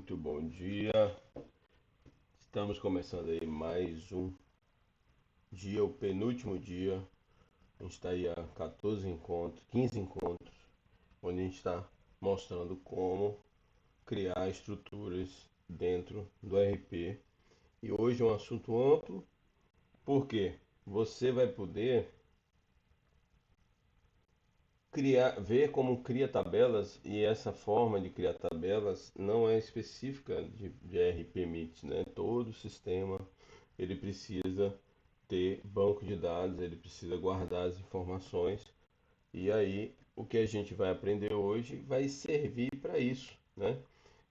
Muito bom dia. Estamos começando aí mais um dia, o penúltimo dia. A gente está aí a 14 encontros, 15 encontros, onde a gente está mostrando como criar estruturas dentro do RP. E hoje é um assunto amplo, porque você vai poder criar, ver como cria tabelas, e essa forma de criar tabelas não é específica de RP Mix, né? Todo sistema ele precisa ter banco de dados, ele precisa guardar as informações, e aí o que a gente vai aprender hoje vai servir para isso, né?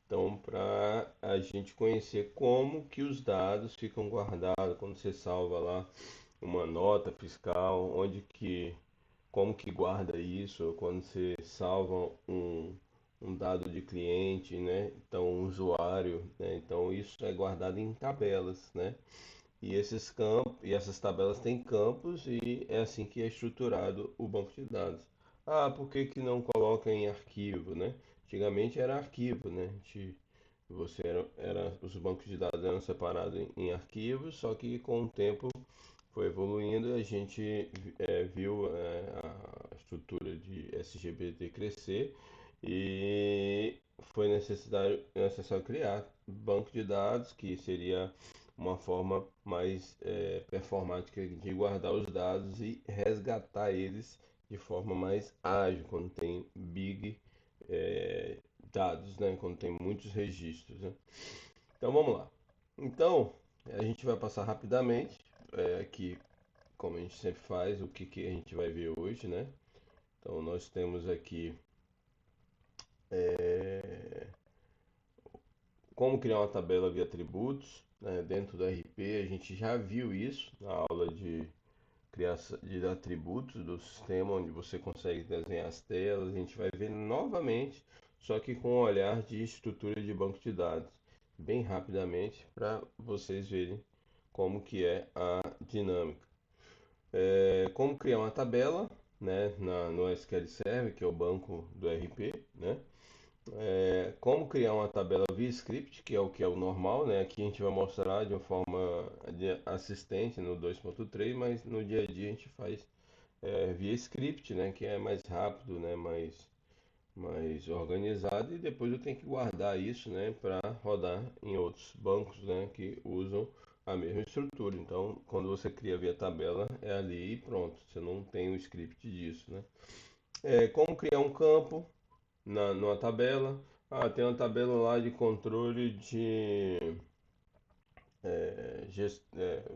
Então, para a gente conhecer como que os dados ficam guardados quando você salva lá uma nota fiscal, onde que como que guarda isso, quando você salva um dado de cliente, né? Então, um usuário, né? Então, isso é guardado em tabelas, né? E esses campos e essas tabelas têm campos e é assim que é estruturado o banco de dados. Ah, por que que não coloca em arquivo, né? Antigamente era arquivo, né? Os bancos de dados eram separados em arquivos, só que com o tempo foi evoluindo e a gente viu a estrutura de SGBT crescer e foi necessário criar banco de dados, que seria uma forma mais performática de guardar os dados e resgatar eles de forma mais ágil, quando tem big é, dados, né? Quando tem muitos registros, né? Então vamos lá. Então a gente vai passar rapidamente aqui, como a gente sempre faz, o que, que a gente vai ver hoje, né? Então nós temos aqui é, como criar uma tabela via atributos, né, dentro do RP. A gente já viu isso na aula de criação de atributos do sistema, onde você consegue desenhar as telas. A gente vai ver novamente, só que com um olhar de estrutura de banco de dados, bem rapidamente, para vocês verem como que é a dinâmica. Como criar uma tabela, né, no SQL Server, que é o banco do RP, né? Como criar uma tabela via script, que é o normal, né? Aqui a gente vai mostrar de uma forma de assistente no 2.3, mas no dia a dia a gente faz via script, né? Que é mais rápido, né? Mais organizado, e depois eu tenho que guardar isso, né? Para rodar em outros bancos, né? Que usam a mesma estrutura. Então, quando você cria via tabela, é ali e pronto. Você não tem o script disso, né? Como criar um campo numa tabela. Ah, tem uma tabela lá de controle de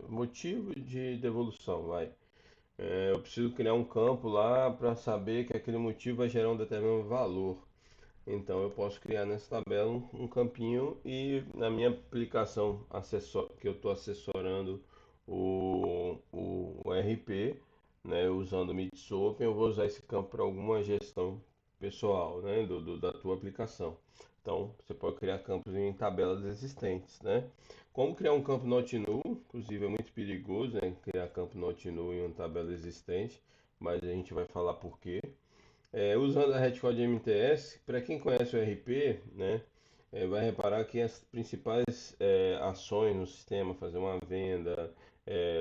motivo de devolução, vai. Eu preciso criar um campo lá para saber que aquele motivo vai gerar um determinado valor. Então eu posso criar nessa tabela um campinho, e na minha aplicação que eu estou assessorando o RP, né, usando o Mitsopen, eu vou usar esse campo para alguma gestão pessoal, né, da tua aplicação. Então você pode criar campos em tabelas existentes, né? Como criar um campo not null, inclusive é muito perigoso, né, criar campo not null em uma tabela existente, mas a gente vai falar por quê. Usando a Redcode MTS, para quem conhece o RP, né, vai reparar que as principais ações no sistema, fazer uma venda,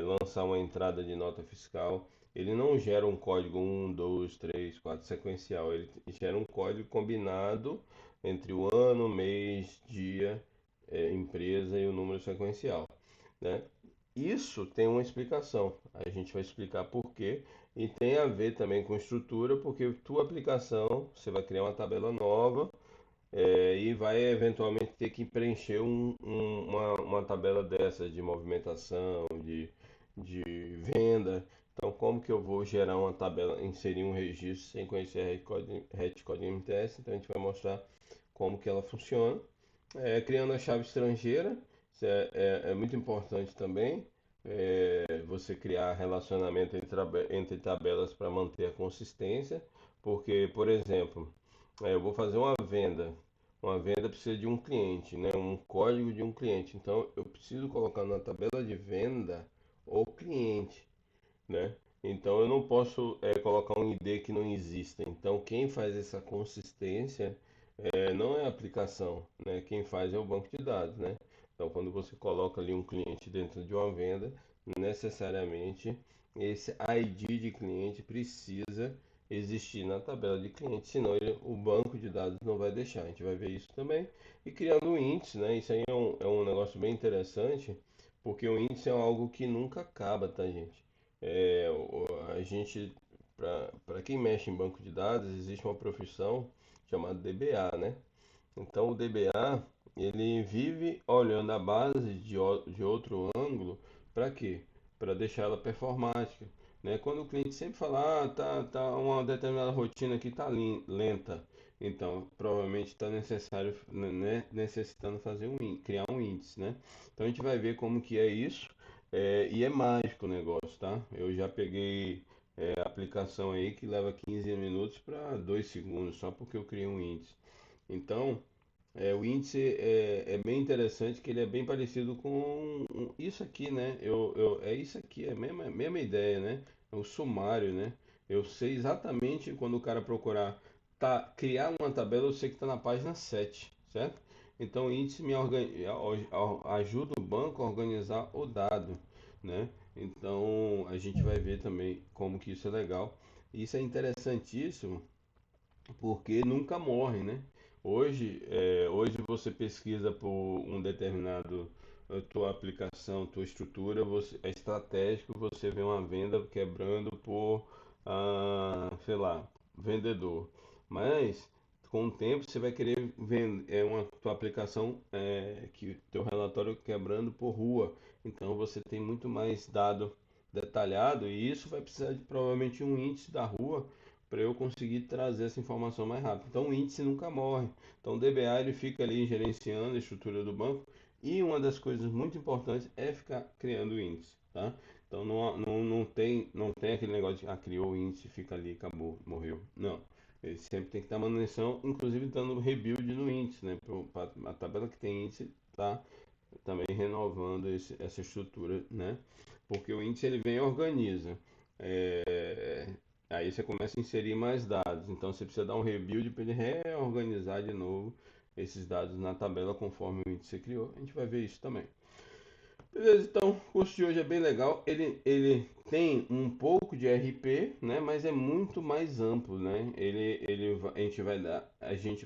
lançar uma entrada de nota fiscal, ele não gera um código 1, 2, 3, 4 sequencial, ele gera um código combinado entre o ano, mês, dia, empresa e o número sequencial, né? Isso tem uma explicação. A gente vai explicar por quê. E tem a ver também com estrutura, porque tua aplicação, você vai criar uma tabela nova, e vai eventualmente ter que preencher uma tabela dessas de movimentação, de venda. Então, como que eu vou gerar uma tabela, inserir um registro sem conhecer a Redcode MTS? Então, a gente vai mostrar como que ela funciona. Criando a chave estrangeira, isso é muito importante também. Você criar relacionamento entre tabelas para manter a consistência, porque, por exemplo, eu vou fazer uma venda precisa de um cliente, né? Um código de um cliente, então eu preciso colocar na tabela de venda o cliente, né? Então eu não posso colocar um ID que não exista. Então quem faz essa consistência não é a aplicação, né? Quem faz é o banco de dados, né? Então, quando você coloca ali um cliente dentro de uma venda, necessariamente esse ID de cliente precisa existir na tabela de cliente, senão o banco de dados não vai deixar. A gente vai ver isso também. E criando um índice, né? Isso aí é um negócio bem interessante, porque o índice é algo que nunca acaba, tá, gente? A gente, para quem mexe em banco de dados, existe uma profissão chamada DBA, né? Então o DBA ele vive olhando a base de outro ângulo para quê? Para deixar ela performática, né? Quando o cliente sempre fala, tá uma determinada rotina aqui tá lenta, então provavelmente está necessário, né, necessitando fazer criar um índice, né? Então a gente vai ver como que é isso, e é mágico o negócio, tá? Eu já peguei aplicação aí que leva 15 minutos para 2 segundos só porque eu criei um índice. Então, o índice é bem interessante, que ele é bem parecido com isso aqui, né? É isso aqui, é a mesma ideia, né? É o sumário, né? Eu sei exatamente quando o cara procurar criar uma tabela, eu sei que está na página 7, certo? Então, o índice ajuda o banco a organizar o dado, né? Então, a gente vai ver também como que isso é legal. Isso é interessantíssimo porque nunca morre, né? Hoje você pesquisa por um determinado tua aplicação, tua estrutura, é estratégico você vê uma venda quebrando por, sei lá, vendedor. Mas com o tempo você vai querer vender uma tua aplicação que teu relatório quebrando por rua. Então você tem muito mais dado detalhado e isso vai precisar de provavelmente um índice da rua para eu conseguir trazer essa informação mais rápido. Então o índice nunca morre. Então o DBA ele fica ali gerenciando a estrutura do banco e uma das coisas muito importantes é ficar criando o índice, tá? Então não tem aquele negócio de criou o índice, fica ali, acabou, morreu. Não. Ele sempre tem que estar manutenção, inclusive dando rebuild no índice, né? A tabela que tem índice tá também renovando essa estrutura, né? Porque o índice ele vem e organiza. É, Aí você começa a inserir mais dados. Então você precisa dar um rebuild para ele reorganizar de novo esses dados na tabela conforme o índice você criou. A gente vai ver isso também. Beleza, então o curso de hoje é bem legal. Ele tem um pouco de RP, né? Mas é muito mais amplo, né? A gente vai dar.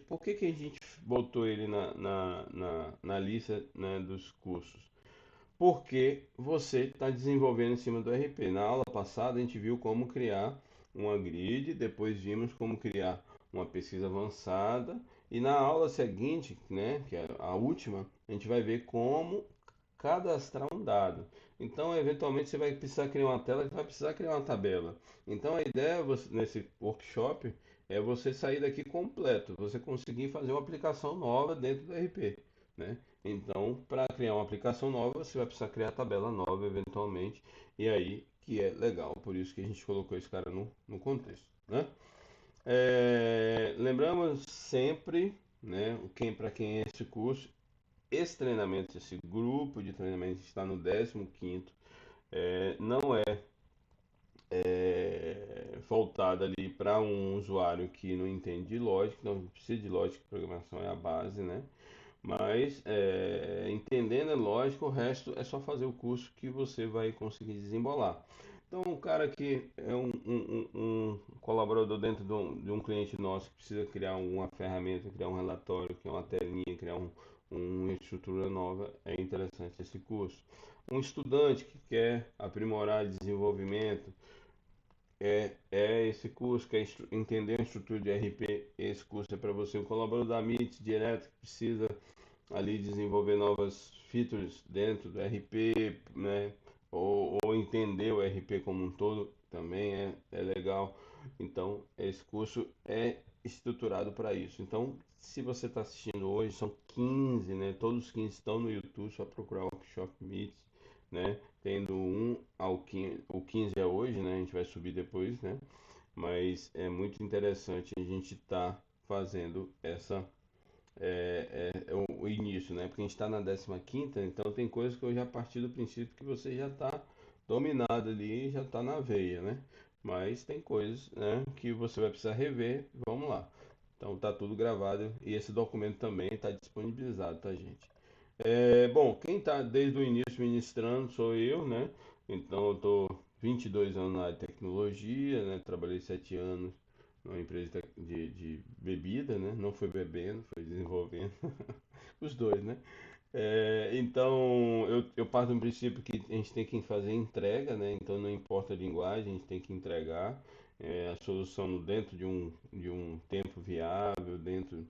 Por que que a gente botou ele na lista, né, dos cursos? Porque você está desenvolvendo em cima do RP. Na aula passada a gente viu como criar uma grid, depois vimos como criar uma pesquisa avançada e na aula seguinte, né, que é a última, a gente vai ver como cadastrar um dado. Então, eventualmente você vai precisar criar uma tela que vai precisar criar uma tabela. Então, a ideia nesse workshop é você sair daqui completo, você conseguir fazer uma aplicação nova dentro do RP, né? Então, para criar uma aplicação nova, você vai precisar criar a tabela nova eventualmente, e aí que é legal, por isso que a gente colocou esse cara no contexto, né? Lembramos sempre, né, para quem é esse curso, esse treinamento, esse grupo de treinamento está no 15º, não é voltado ali para um usuário que não entende de lógica, não precisa de lógica, programação é a base, né? Mas entendendo a lógica, o resto é só fazer o curso que você vai conseguir desembolar. Então, um cara que é um colaborador dentro de um cliente nosso que precisa criar uma ferramenta, criar um relatório, criar uma telinha, criar uma estrutura nova, é interessante esse curso. Um estudante que quer aprimorar desenvolvimento, é esse curso, quer entender a estrutura de RP, esse curso é para você. Um colaborador da MIT direto que precisa ali desenvolver novas features dentro do RP, né? Ou entender o RP como um todo também é legal. Então, esse curso é estruturado para isso. Então, se você está assistindo hoje, são 15, né? Todos os 15 estão no YouTube, só procurar Workshop Meets, né? Tendo um ao 15, o 15 é hoje, né? A gente vai subir depois, né? Mas é muito interessante a gente estar fazendo o início, né? Porque a gente está na 15ª, então tem coisas que eu já parti do princípio que você já está dominado ali, já está na veia, né? Mas tem coisas, né, que você vai precisar rever. Vamos lá. Então tá tudo gravado e esse documento também está disponibilizado, tá, gente? Bom, quem está desde o início ministrando sou eu, né? Então eu tô 22 anos na área de tecnologia, né? Trabalhei 7 anos numa empresa de bebida, né? Não foi bebendo, foi desenvolvendo, os dois, né? Então eu parto do princípio que a gente tem que fazer entrega, né? Então não importa a linguagem, a gente tem que entregar a solução dentro de um tempo viável, dentro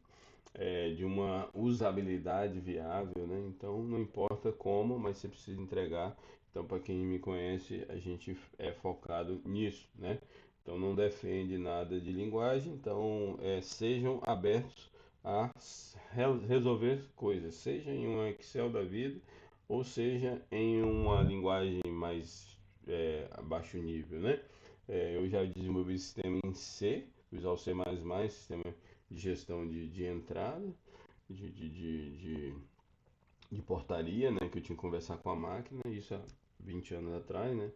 de uma usabilidade viável, né? Então não importa como, mas você precisa entregar. Então, para quem me conhece, a gente é focado nisso, né? Então não defende nada de linguagem, então sejam abertos a resolver coisas, seja em um Excel da vida, ou seja em uma linguagem mais baixo nível, né? Eu já desenvolvi sistema em C, Visual C++, sistema de gestão de entrada, de, de, de, de, de portaria, né, que eu tinha que conversar com a máquina, isso há 20 anos atrás, né?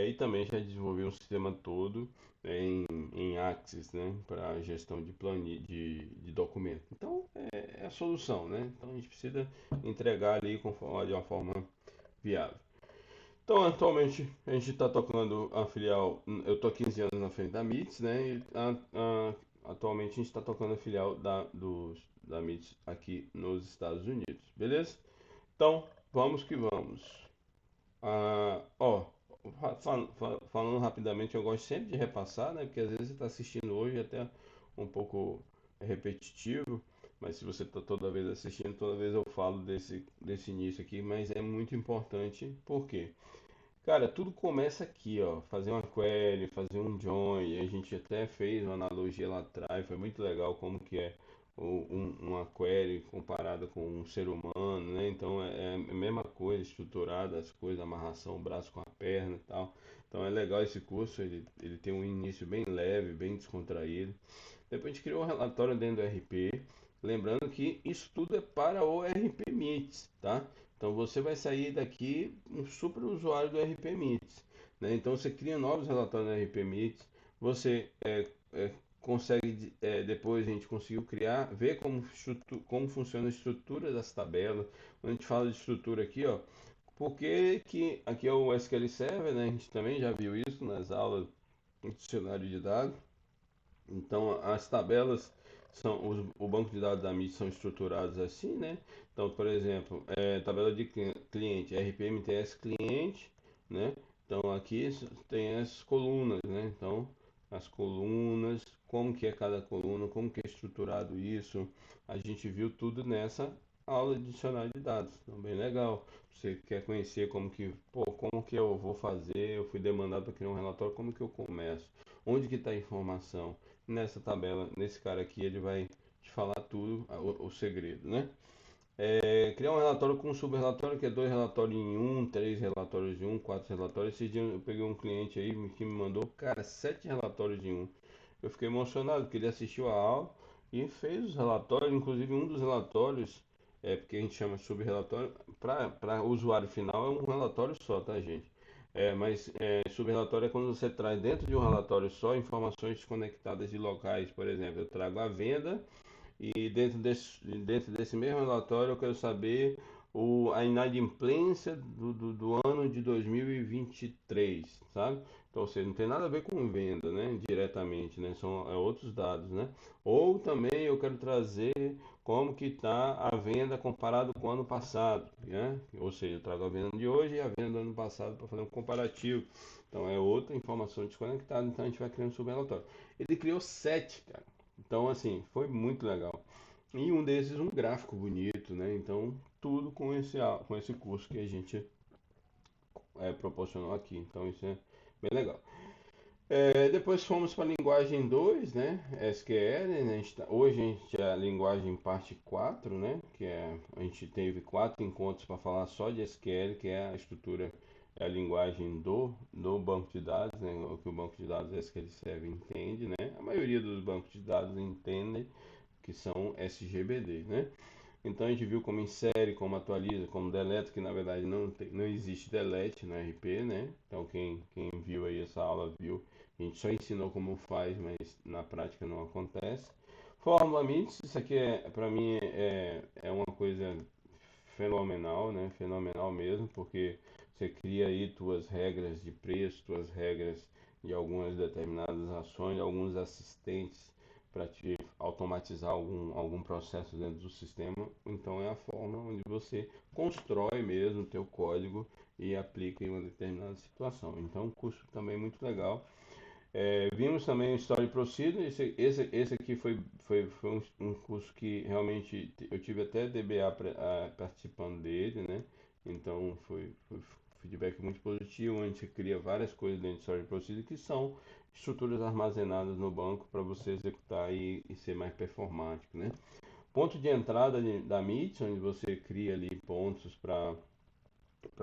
E também já desenvolvi um sistema todo em Axis, né, para gestão de planilha, de documento. Então, é a solução, né? Então, a gente precisa entregar ali de uma forma viável. Então, atualmente, a gente está tocando a filial. Eu estou há 15 anos na frente da MITS, né? E atualmente a gente está tocando a filial da MITS aqui nos Estados Unidos, beleza? Então, vamos que vamos. Ó, falando rapidamente, eu gosto sempre de repassar, né? Porque às vezes você está assistindo hoje até um pouco repetitivo, mas se você está toda vez assistindo, toda vez eu falo desse início aqui, mas é muito importante, por quê? Cara, tudo começa aqui, ó. Fazer uma query, fazer um join. A gente até fez uma analogia lá atrás. Foi muito legal como que é uma query comparada com um ser humano, né? Então é a mesma coisa, estruturada, as coisas, amarração, o braço com a perna e tal. Então é legal esse curso. Ele tem um início bem leve, bem descontraído. Depois a gente criou um relatório dentro do RP. Lembrando que isso tudo é para o RP Meets, tá? Então você vai sair daqui um super usuário do RP Meets, né? Então você cria novos relatórios no RP Meets, você consegue depois a gente conseguiu criar, ver como funciona a estrutura das tabelas. Quando a gente fala de estrutura aqui, ó, porque que aqui é o SQL Server, né? A gente também já viu isso nas aulas do dicionário de dados. Então, as tabelas o banco de dados da MIT são estruturados assim, né? Então, por exemplo, tabela de cliente, RPMTS cliente, né? Então, aqui tem as colunas, né? Então, as colunas, como que é cada coluna, como que é estruturado isso, a gente viu tudo nessa aula de dicionário de dados. Então, bem legal. Você quer conhecer como que eu vou fazer, eu fui demandado para criar um relatório, como que eu começo? Onde que está a informação? Nessa tabela, nesse cara aqui, ele vai te falar tudo, o segredo, né? Criar um relatório com um sub-relatório, que é dois relatórios em um, três relatórios em um, quatro relatórios. Esse dia eu peguei um cliente aí que me mandou, cara, 7 relatórios em um. Eu fiquei emocionado, porque ele assistiu a aula e fez os relatórios, inclusive um dos relatórios, porque a gente chama sub-relatório, para o usuário final é um relatório só, tá, gente? Mas sub-relatório é quando você traz dentro de um relatório só informações desconectadas de locais. Por exemplo, eu trago a venda e dentro desse mesmo relatório eu quero saber a inadimplência do ano de 2023, sabe? Então, ou seja, não tem nada a ver com venda, né? Diretamente, né? São outros dados, né? Ou também eu quero trazer como que está a venda comparado com o ano passado, né? Ou seja, eu trago a venda de hoje e a venda do ano passado para fazer um comparativo. Então, é outra informação desconectada, então a gente vai criando um subrelatório. Ele criou 7, cara. Então, assim, foi muito legal. E um desses, um gráfico bonito, né? Então, tudo com esse curso que a gente proporcionou aqui. Então, isso é bem legal. Depois fomos para a linguagem 2, né? SQL, né? Hoje a gente é a linguagem parte 4, né? A gente teve 4 encontros para falar só de SQL, que é a estrutura, é a linguagem do banco de dados, né? O que o banco de dados SQL Server entende, né? A maioria dos bancos de dados entendem que são SGBD, né? Então a gente viu como insere, como atualiza, como deleta, que na verdade não existe delete no RP, né? Então quem viu aí essa aula viu, a gente só ensinou como faz, mas na prática não acontece. Fórmula Mix, isso aqui para mim é uma coisa fenomenal, né? Fenomenal mesmo, porque você cria aí tuas regras de preço, tuas regras de algumas determinadas ações, alguns assistentes para te automatizar algum processo dentro do sistema. Então é a forma onde você constrói mesmo o teu código e aplica em uma determinada situação. Então, um curso também muito legal. Vimos também o Story Procedure. Esse aqui foi um curso que realmente eu tive até DBA participando dele, né? Então foi feedback muito positivo, onde você cria várias coisas dentro do Story Procedure que são estruturas armazenadas no banco para você executar e ser mais performático, né? Ponto de entrada da Meet, onde você cria ali pontos para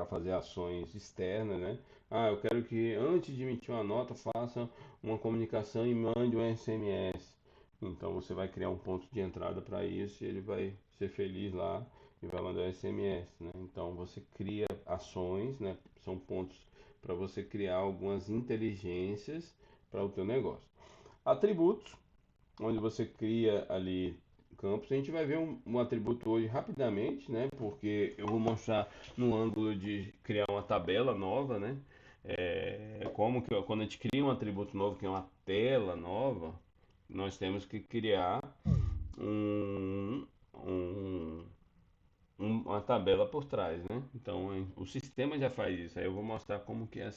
fazer ações externas, né? Ah, eu quero que antes de emitir uma nota faça uma comunicação e mande um SMS. Então você vai criar um ponto de entrada para isso e ele vai ser feliz lá e vai mandar SMS, né? Então você cria ações, né? São pontos para você criar algumas inteligências para o teu negócio. Atributos, onde você cria ali campos. A gente vai ver um atributo hoje rapidamente, né? Porque eu vou mostrar no ângulo de criar uma tabela nova, né? Como que quando a gente cria um atributo novo, que é uma tela nova, nós temos que criar um, um- uma tabela por trás, né? Então o sistema já faz isso. Aí eu vou mostrar como que é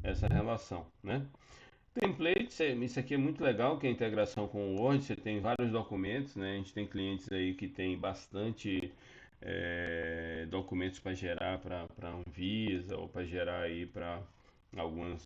essa relação, né? Templates, isso aqui é muito legal, que é a integração com o Word, você tem vários documentos, né? A gente tem clientes aí que tem bastante documentos para gerar para Anvisa ou para gerar aí para algumas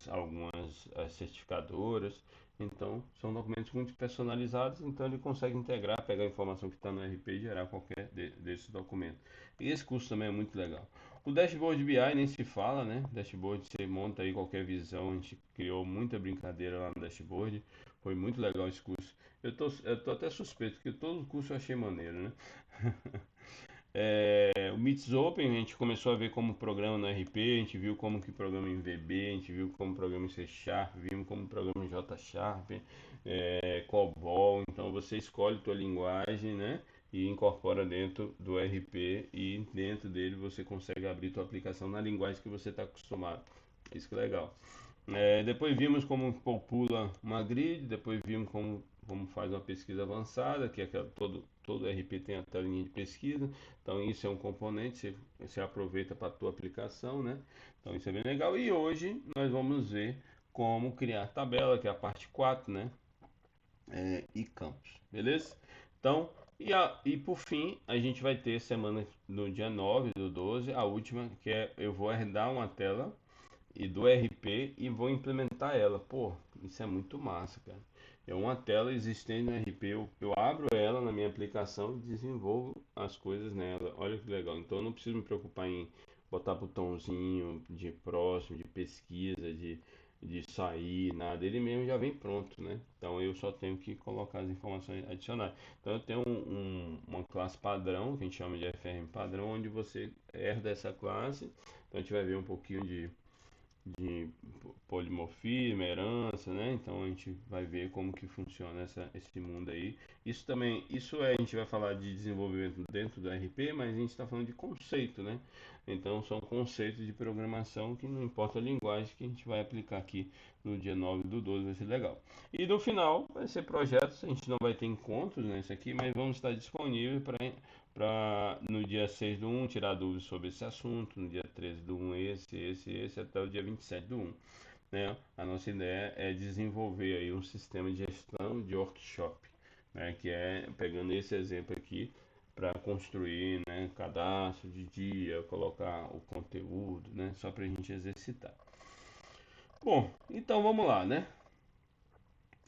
certificadoras. Então, são documentos muito personalizados, então ele consegue integrar, pegar a informação que está no RP e gerar qualquer desses documentos. E esse curso também é muito legal. O Dashboard BI nem se fala, né? Dashboard você monta aí qualquer visão, a gente criou muita brincadeira lá no Dashboard, foi muito legal esse curso. Eu tô até suspeito, porque todo o curso eu achei maneiro, né? O Meets Open, a gente começou a ver como programa no RP, a gente viu como que programa em VB, a gente viu como programa em C Sharp, vimos como programa em J Sharp, COBOL. Então você escolhe tua linguagem, né? E incorpora dentro do RP e dentro dele você consegue abrir tua aplicação na linguagem que você está acostumado. Isso que é legal. Depois vimos como popula uma grid, depois vimos como faz uma pesquisa avançada, que é todo RP tem a telinha de pesquisa, então isso é um componente, você aproveita para a tua aplicação, né? Então isso é bem legal. E hoje nós vamos ver como criar tabela, que é a parte 4, né? E campos, beleza? Então, e por fim, a gente vai ter semana no dia 9 do 12, a última, que é eu vou herdar uma tela e do RP e vou implementar ela. Pô, isso é muito massa, cara. É uma tela existente no RP, eu abro ela na minha aplicação e desenvolvo as coisas nela. Olha que legal. Então eu não preciso me preocupar em botar botãozinho de próximo, de pesquisa, de sair, nada. Ele mesmo já vem pronto, né? Então eu só tenho que colocar as informações adicionais. Então eu tenho uma classe padrão, que a gente chama de FRM padrão, onde você herda essa classe. Então a gente vai ver um pouquinho de polimorfismo, herança, né? Então a gente vai ver como que funciona esse mundo aí. Isso também, a gente vai falar de desenvolvimento dentro do RP, mas a gente está falando de conceito, né? Então são conceitos de programação que não importa a linguagem que a gente vai aplicar aqui no dia 9 do 12, vai ser legal. E no final vai ser projetos, a gente não vai ter encontros nesse aqui, mas vamos estar disponíveis para no dia 6 do 1 tirar dúvidas sobre esse assunto, no dia 13 do 1 esse, até o dia 27 do 1. Né? A nossa ideia é desenvolver aí um sistema de gestão de workshop, né? Que é pegando esse exemplo aqui para construir, né, cadastro de dia, colocar o conteúdo, né, só para a gente exercitar. Bom, então vamos lá, né?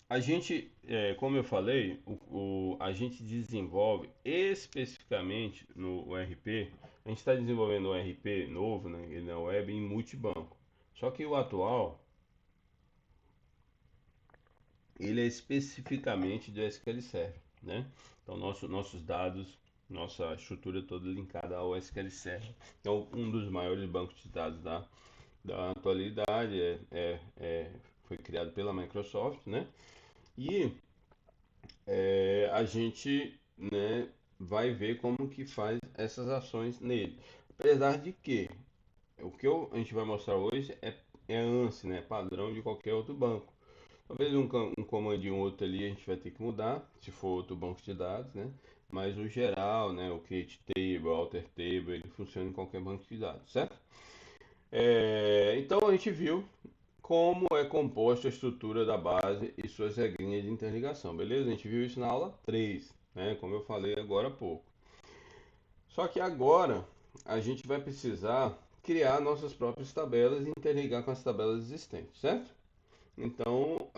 A gente, como eu falei, a gente desenvolve especificamente no RP, a gente está desenvolvendo o RP novo, né, ele na web em multibanco. Só que o atual, ele é especificamente do SQL Server, né? Então nossos dados, nossa estrutura toda linkada ao SQL Server. Então um dos maiores bancos de dados da atualidade foi criado pela Microsoft, né? E a gente, né, vai ver como que faz essas ações nele. Apesar de que a gente vai mostrar hoje é ANSI, né, padrão de qualquer outro banco. Talvez um comando e um outro ali a gente vai ter que mudar, se for outro banco de dados, né? Mas o geral, né, o create table, alter table, ele funciona em qualquer banco de dados, certo? Então a gente viu como é composta a estrutura da base e suas regrinhas de interligação, beleza? A gente viu isso na aula 3, né? Como eu falei agora há pouco. Só que agora a gente vai precisar criar nossas próprias tabelas e interligar com as tabelas existentes, certo? Então,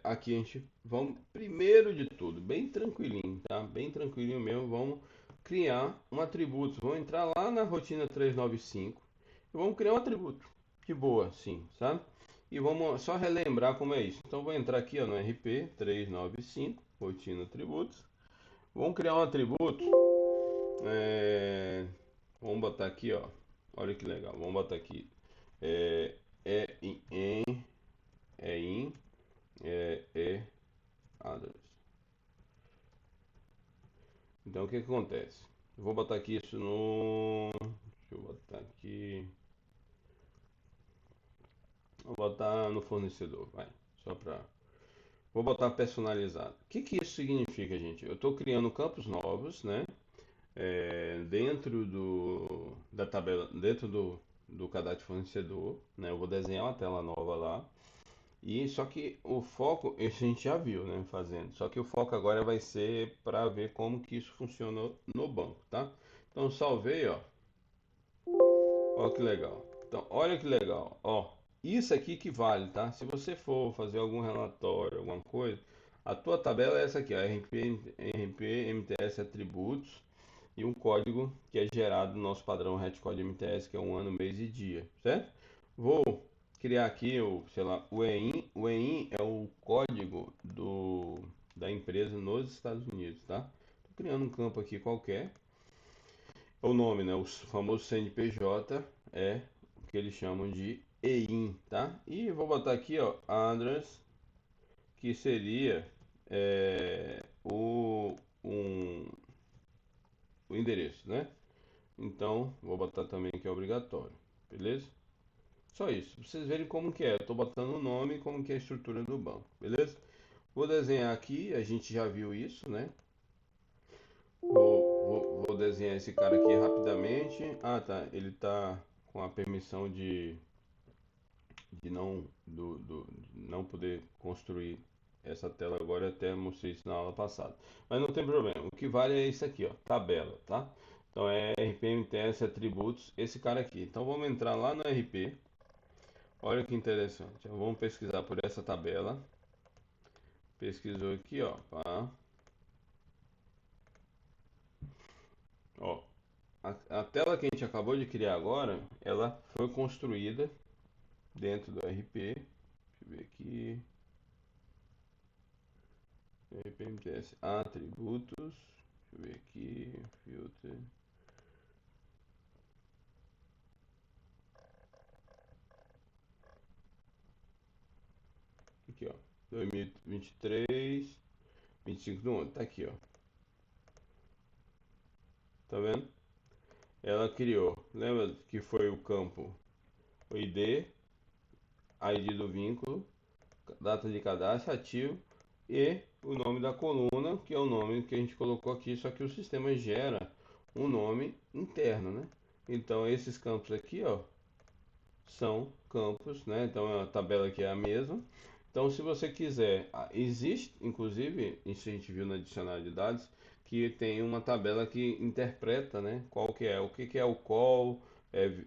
aqui a gente vamos, primeiro de tudo, bem tranquilinho, tá? Bem tranquilinho mesmo, vamos criar um atributo. Vamos entrar lá na rotina 395 e vamos criar um atributo. De boa, sim, sabe? E vamos só relembrar como é isso. Então, vou entrar aqui ó, no RP 395, rotina atributos. Vamos criar um atributo. é, Vamos botar aqui, ó. Olha que legal. Vamos botar aqui. É, é in, é others. Então o que, que acontece? Eu vou botar aqui isso no. Deixa eu botar aqui. Vou botar no fornecedor, vai. Só pra. Vou botar personalizado. O que, que isso significa, gente? Eu estou criando campos novos, né? Dentro da tabela, dentro do cadastro fornecedor, né? Eu vou desenhar uma tela nova lá. E só que o foco, esse a gente já viu, né, fazendo. Só que o foco agora vai ser para ver como que isso funciona no banco, tá? Então salvei, ó. Ó que legal. Então, olha que legal. Ó, isso aqui que vale, tá? Se você for fazer algum relatório, alguma coisa, a tua tabela é essa aqui, ó, RP MTS atributos e um código que é gerado no nosso padrão Retcode MTS, que é um ano, mês e dia, certo? Vou criar aqui o, sei lá, o EIN. O EIN é o código da empresa nos Estados Unidos, tá? Tô criando um campo aqui qualquer. O nome, né? O famoso CNPJ é o que eles chamam de EIN, tá? E vou botar aqui, ó, address, que seria um, o endereço, né? Então, vou botar também que é obrigatório, beleza? Só isso, pra vocês verem como que é. Eu tô botando o nome e como que é a estrutura do banco, beleza? Vou desenhar aqui, a gente já viu isso, né? Vou desenhar esse cara aqui rapidamente. Ah, tá, ele tá com a permissão de de não poder construir essa tela agora, eu até mostrei isso na aula passada. Mas não tem problema, o que vale é isso aqui, ó, tabela, tá? Então é RPMTS atributos, esse cara aqui. Então vamos entrar lá no RP. Olha que interessante. Então, vamos pesquisar por essa tabela. Pesquisou aqui, ó. Pá. Ó, a tela que a gente acabou de criar agora, ela foi construída dentro do RP. Deixa eu ver aqui. RPMTS atributos. Deixa eu ver aqui. Filter. Aqui, ó. 2023, 25 do 11. Tá aqui, ó. Tá vendo? Ela criou. Lembra que foi o campo o ID do vínculo, data de cadastro ativo e o nome da coluna, que é o nome que a gente colocou aqui, só que o sistema gera um nome interno, né? Então esses campos aqui, ó, são campos, né? Então a tabela aqui é a mesma. Então se você quiser, existe, inclusive, isso a gente viu no dicionário de dados, que tem uma tabela que interpreta, né? Qual que é, o que que é o call,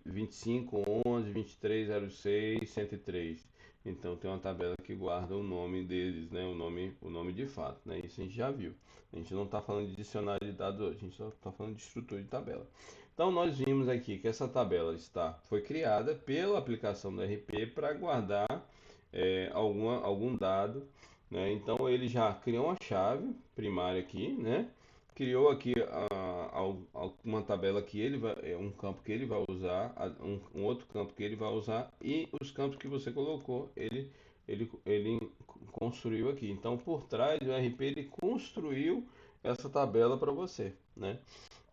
25, 11, 23, 06, 103. Então tem uma tabela que guarda o nome deles, né? O nome de fato, né? Isso a gente já viu. A gente não está falando de dicionário de dados hoje, a gente só está falando de estrutura de tabela. Então nós vimos aqui que essa tabela foi criada pela aplicação do RP para guardar algum dado, né? Então ele já criou uma chave primária aqui, né? Criou aqui uma tabela que ele vai, um campo que ele vai usar, um outro campo que ele vai usar e os campos que você colocou, ele construiu aqui. Então, por trás, o RP ele construiu essa tabela para você, né?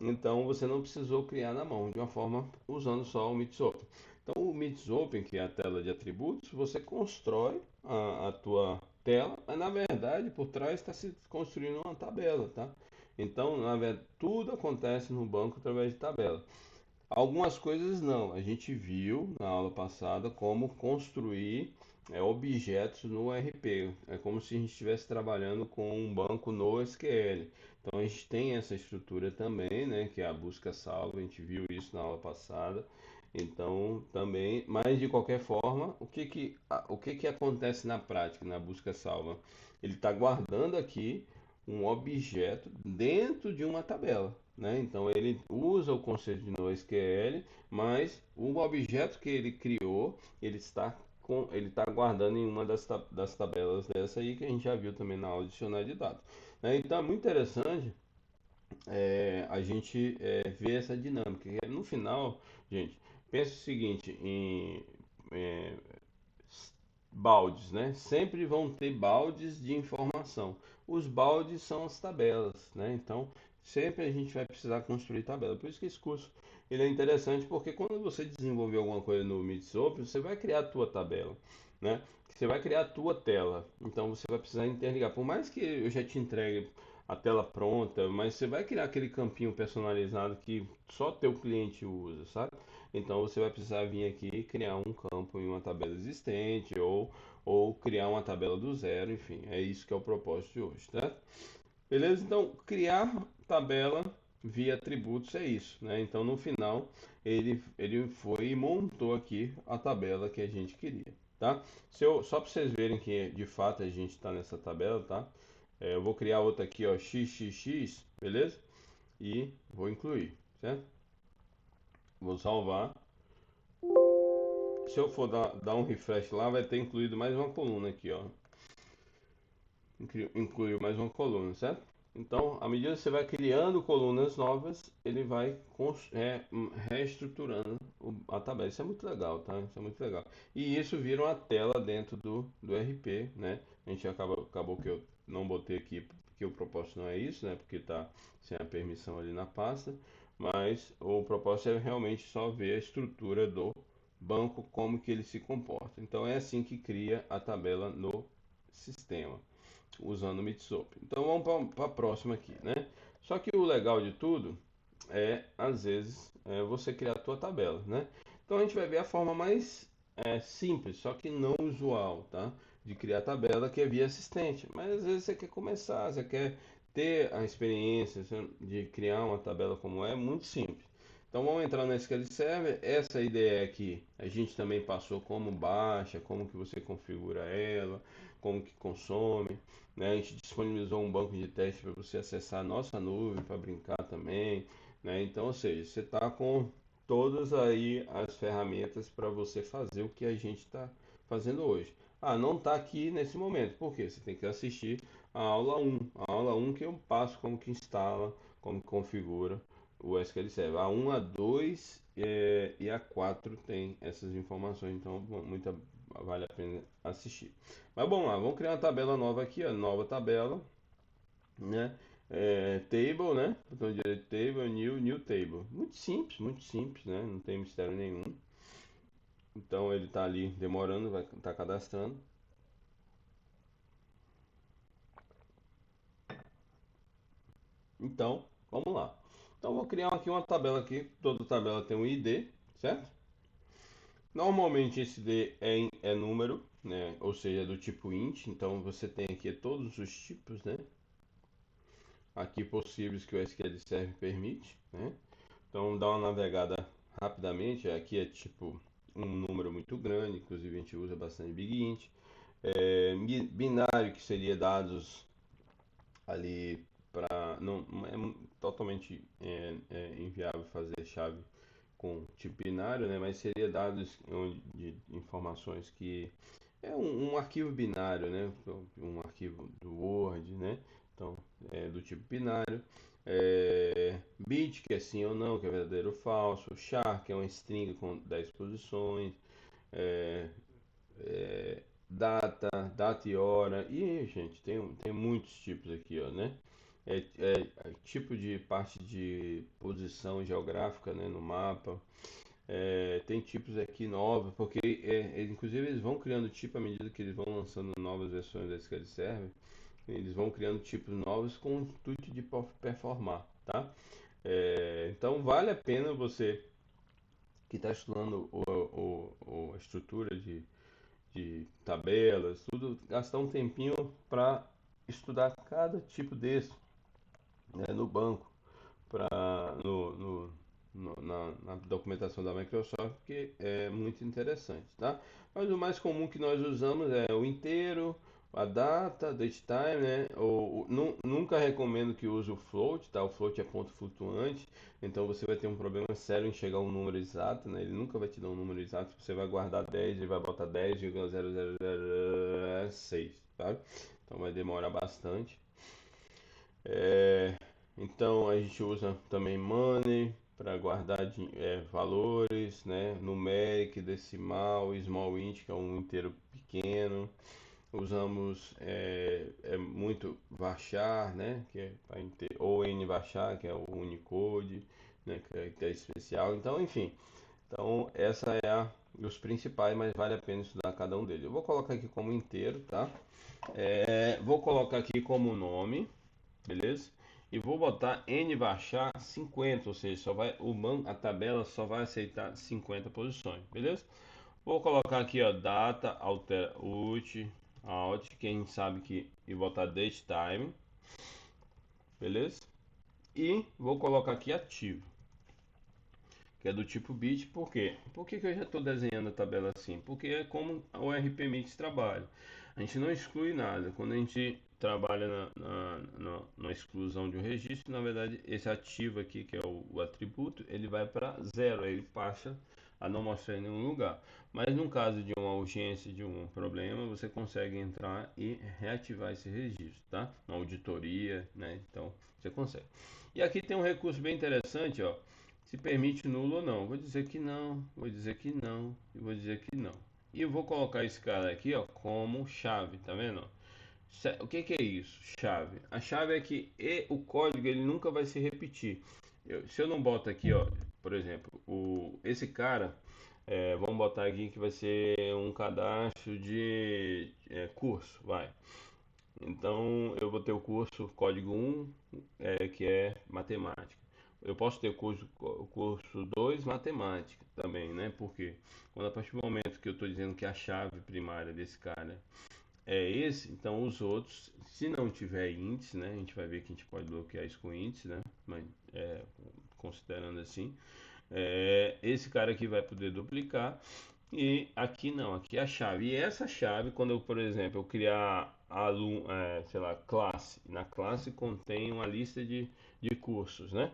Então, você não precisou criar na mão, de uma forma usando só o Mixopen. Então, o Mixopen, que é a tela de atributos, você constrói a tua tela, mas na verdade, por trás está se construindo uma tabela, tá? Então, na verdade, tudo acontece no banco através de tabela. Algumas coisas não. A gente viu na aula passada como construir objetos no RP. É como se a gente estivesse trabalhando com um banco no SQL. Então a gente tem essa estrutura também, né, que é a busca salva. A gente viu isso na aula passada. Então também, mas de qualquer forma, o que que acontece na prática na busca salva? Ele está guardando aqui um objeto dentro de uma tabela, né? Então ele usa o conceito de NoSQL, mas o objeto que ele criou, ele está guardando em uma das tabelas dessa aí que a gente já viu também na aula de dicionário de dados, né? Então é muito interessante a gente ver essa dinâmica. No final, gente, pensa o seguinte em é, baldes, né? Sempre vão ter baldes de informação. Os baldes são as tabelas, né? Então, sempre a gente vai precisar construir tabela. Por isso que esse curso ele é interessante, porque quando você desenvolver alguma coisa no Mitsop, você vai criar a tua tabela, né? Você vai criar a tua tela. Então, você vai precisar interligar. Por mais que eu já te entregue a tela pronta, mas você vai criar aquele campinho personalizado que só teu cliente usa, sabe? Então você vai precisar vir aqui e criar um campo em uma tabela existente ou criar uma tabela do zero, enfim, é isso que é o propósito de hoje, tá? Beleza? Então, criar tabela via atributos é isso, né? Então, no final, ele foi e montou aqui a tabela que a gente queria, tá? Só para vocês verem que de fato a gente está nessa tabela, tá? Eu vou criar outra aqui, ó, xxx, beleza? E vou incluir, certo? Vou salvar. Se eu for dar um refresh lá, vai ter incluído mais uma coluna aqui, ó. Incluiu mais uma coluna, certo? Então, à medida que você vai criando colunas novas, ele vai reestruturando a tabela. Isso é muito legal, tá? Isso é muito legal. E isso vira uma tela dentro do RP, né? A gente acabou que eu não botei aqui porque o propósito não é isso, né? Porque tá sem a permissão ali na pasta. Mas o propósito é realmente só ver a estrutura do banco, como que ele se comporta. Então é assim que cria a tabela no sistema usando o Mitsop. Então vamos para a próxima aqui, né? Só que o legal de tudo às vezes, você criar a tua tabela, né? Então a gente vai ver a forma mais simples, só que não usual, tá? De criar tabela, que é via assistente. Mas às vezes você quer começar, você quer ter a experiência de criar uma tabela como muito simples. Então vamos entrar no SQL Server. Essa ideia aqui a gente também passou como baixa, como que você configura ela, como que consome, né? A gente disponibilizou um banco de teste para você acessar a nossa nuvem para brincar também, né? Então, ou seja, você está com todas aí as ferramentas para você fazer o que a gente está fazendo hoje. Ah, não está aqui nesse momento, por quê? Você tem que assistir a aula a aula um que eu passo como que instala, como que configura o SQL Server. A 1, a 2 e a 4 tem essas informações, então vale a pena assistir. Mas vamos lá, vamos criar uma tabela nova aqui, ó, nova tabela, né? Table, né? Botão direito table, new table. Muito simples, né? Não tem mistério nenhum. Então ele está ali demorando, vai estar cadastrando. Então, vamos lá. Então vou criar aqui uma tabela aqui, toda tabela tem um ID, certo? Normalmente esse ID é número, né? Ou seja, do tipo int. Então você tem aqui todos os tipos, né? Aqui possíveis que o SQL Server permite, né? Então dá uma navegada rapidamente. Aqui é tipo um número muito grande, inclusive a gente usa bastante Big Int. Binário, que seria dados ali para não é totalmente inviável fazer chave com tipo binário, né? Mas seria dados de informações que é um arquivo binário, né? Um arquivo do Word, né? Então, é do tipo binário. Bit, que é sim ou não, que é verdadeiro ou falso. Char, que é uma string com 10 posições. É, data e hora. E, gente, tem muitos tipos aqui, ó, né? Tipo de parte de posição geográfica, né, no mapa. Tem tipos aqui novos, porque inclusive eles vão criando tipo à medida que eles vão lançando novas versões da SQL Server, eles vão criando tipos novos com o intuito de performar, tá? Então vale a pena você que está estudando a estrutura de tabelas, tudo, gastar um tempinho para estudar cada tipo desse, né, no banco, pra, na documentação da Microsoft, que é muito interessante, tá? Mas o mais comum que nós usamos é o inteiro, a data, datetime, né? Nunca recomendo que use o float, tá? O float é ponto flutuante, então você vai ter um problema sério em chegar a um número exato, né? Ele nunca vai te dar um número exato, você vai guardar 10 e vai botar 10,0006, tá? Então vai demorar bastante. É, então a gente usa também money para guardar valores, né? Numeric, decimal, small int, que é um inteiro pequeno. Usamos muito varchar, né? Que é ou nvarchar, que é o Unicode, né? Que é especial. Então, enfim. Então, essa é os principais, mas vale a pena estudar cada um deles. Eu vou colocar aqui como inteiro, tá? Vou colocar aqui como nome, beleza? E vou botar nvarchar 50, ou seja, a tabela só vai aceitar 50 posições, beleza? Vou colocar aqui, ó, data, alter, out, quem sabe que e botar date time, beleza? E vou colocar aqui ativo, que é do tipo bit. Por quê? Por que que eu já estou desenhando a tabela assim? Porque é como o RPMix trabalha. A gente não exclui nada. Quando a gente trabalha na exclusão de um registro, na verdade, esse ativo aqui, que é o atributo, ele vai para zero, aí ele passa a não mostrar em nenhum lugar. Mas no caso de uma urgência, de um problema, você consegue entrar e reativar esse registro, tá? Uma auditoria, né? Então, você consegue. E aqui tem um recurso bem interessante, ó. Se permite nulo ou não. Vou dizer que não, vou dizer que não e vou dizer que não. E eu vou colocar esse cara aqui, ó, como chave, tá vendo? O que que é isso? Chave. A chave é que o código ele nunca vai se repetir. Se eu não boto aqui, ó, por exemplo, esse cara, vamos botar aqui que vai ser um cadastro de curso, vai. Então eu vou ter o curso código 1, que é matemática. Eu posso ter o curso 2 matemática também, né? Porque quando a partir do momento que eu estou dizendo que a chave primária desse cara é esse, então os outros, se não tiver índice, né? A gente vai ver que a gente pode bloquear isso com índice, né? Mas considerando assim, esse cara aqui vai poder duplicar e aqui não, aqui é a chave. E essa chave, quando eu, por exemplo, eu criar sei lá, classe, na classe contém uma lista de cursos, né?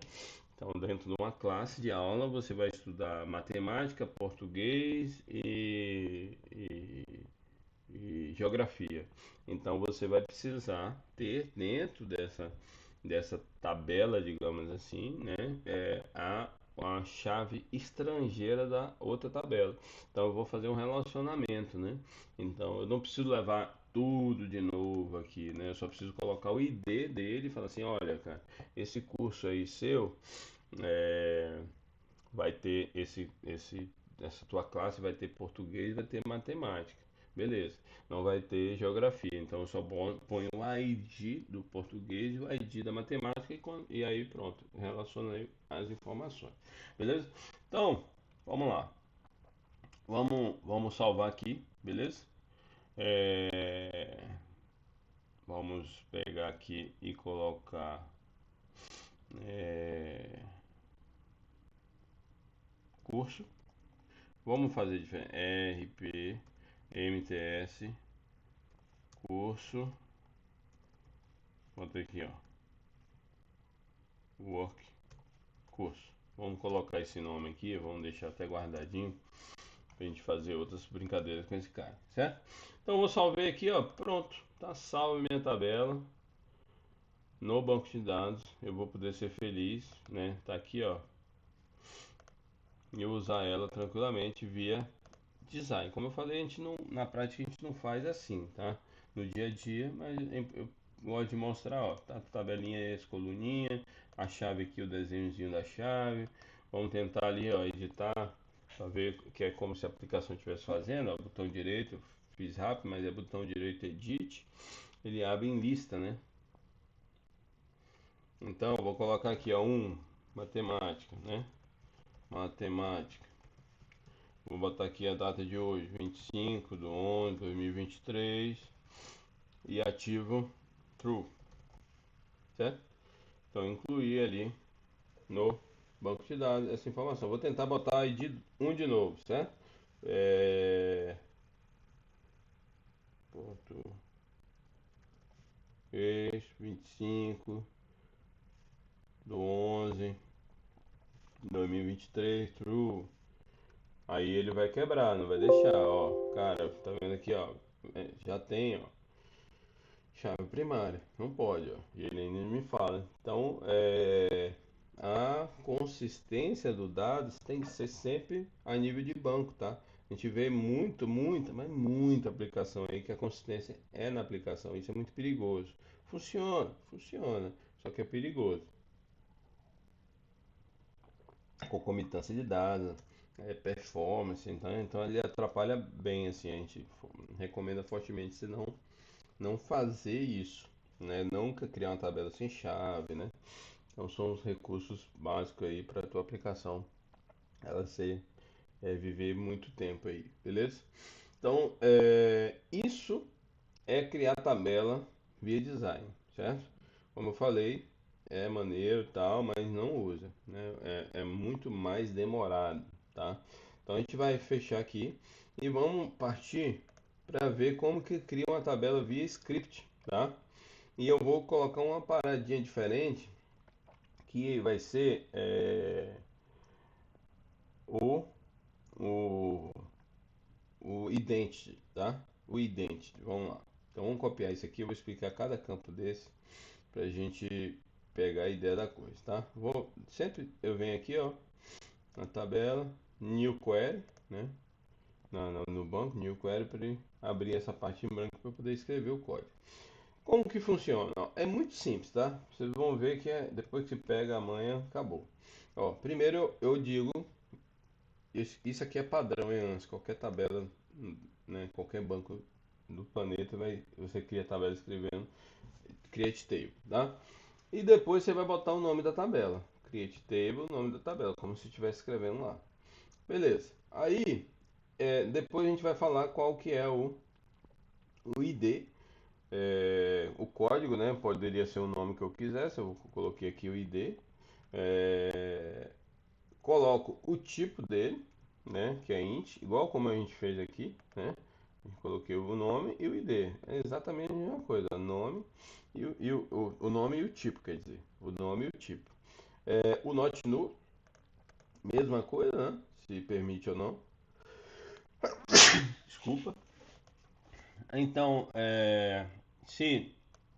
Então, dentro de uma classe de aula, você vai estudar matemática, português e geografia. Então, você vai precisar ter dentro dessa tabela, digamos assim, né, a chave estrangeira da outra tabela. Então, eu vou fazer um relacionamento, né? Então, eu não preciso levar tudo de novo aqui, né? Eu só preciso colocar o ID dele e falar assim, olha, cara, esse curso aí seu é, vai ter essa tua classe vai ter português, vai ter matemática. Beleza. Não vai ter geografia. Então eu só ponho o ID do português e o ID da matemática e aí pronto. Relaciona aí as informações. Beleza? Então, vamos lá. Vamos salvar aqui, beleza? É, Vamos pegar aqui e colocar é, curso. Vamos fazer diferente. RP MTS curso. Bota aqui, ó. Work curso. Vamos colocar esse nome aqui, vamos deixar até guardadinho pra gente fazer outras brincadeiras com esse cara, certo? Então eu vou salvar aqui, ó. Pronto, tá salvo minha tabela no banco de dados. Eu vou poder ser feliz, né? Tá aqui, ó. E eu usar ela tranquilamente via design. Como eu falei, a gente não, na prática a gente não faz assim, tá? No dia a dia, mas eu gosto de mostrar, ó, tá, tabelinha essa, coluninha, a chave aqui, o desenhozinho da chave. Vamos tentar ali, ó, editar para ver que é como se a aplicação estivesse fazendo, ó, botão direito, eu fiz rápido, mas é botão direito edit, ele abre em lista, né? Então, eu vou colocar aqui, ó, matemática, né? Matemática. Vou botar aqui a data de hoje, 25/11/2023 e ativo true, certo? Então incluir ali no banco de dados essa informação. Vou tentar botar a ID 1 de novo, certo? É... Ponto 25/11/2023 true. Aí ele vai quebrar, não vai deixar, ó. Cara, tá vendo aqui, ó? Já tem, ó. Chave primária, não pode, ó. E ele ainda me fala. Então, a consistência do dados tem que ser sempre a nível de banco, tá? A gente vê mas muita aplicação aí que a consistência é na aplicação. Isso é muito perigoso. Funciona, só que é perigoso. Concomitância de dados, performance, então ele atrapalha bem, assim, a gente recomenda fortemente se não fazer isso, né? Nunca criar uma tabela sem chave, né? Então são os recursos básicos aí para a tua aplicação ela ser viver muito tempo aí, beleza? Então isso é criar tabela via design, certo? Como eu falei, é maneiro e tal, mas não usa, né? É muito mais demorado, tá? Então a gente vai fechar aqui e vamos partir para ver como que cria uma tabela via script, tá? E eu vou colocar uma paradinha diferente que vai ser o, o, o identity, tá? O identity, vamos lá. Então vamos copiar isso aqui, eu vou explicar cada campo desse para a gente pegar a ideia da coisa, tá? Sempre eu venho aqui, ó, na tabela, new query, né? No banco, new query para abrir essa parte em branco para poder escrever o código. Como que funciona? Ó, é muito simples, tá? Vocês vão ver que depois que você pega a manha, acabou. Ó, primeiro eu digo, isso aqui é padrão, hein, Antes, qualquer tabela, né, qualquer banco do planeta, você cria a tabela escrevendo create table, tá? E depois você vai botar o nome da tabela. Create table, nome da tabela, como se estivesse escrevendo lá. Beleza. Aí, depois a gente vai falar qual que é o ID, o código, né? Poderia ser o nome que eu quisesse. Eu coloquei aqui o ID. É, coloco o tipo dele, né? Que é int, igual como a gente fez aqui, né? Coloquei o nome e o ID. É exatamente a mesma coisa. Nome o nome e o tipo, quer dizer. O nome e o tipo. O not null, mesma coisa, né? Se permite ou não. Desculpa. Então, se,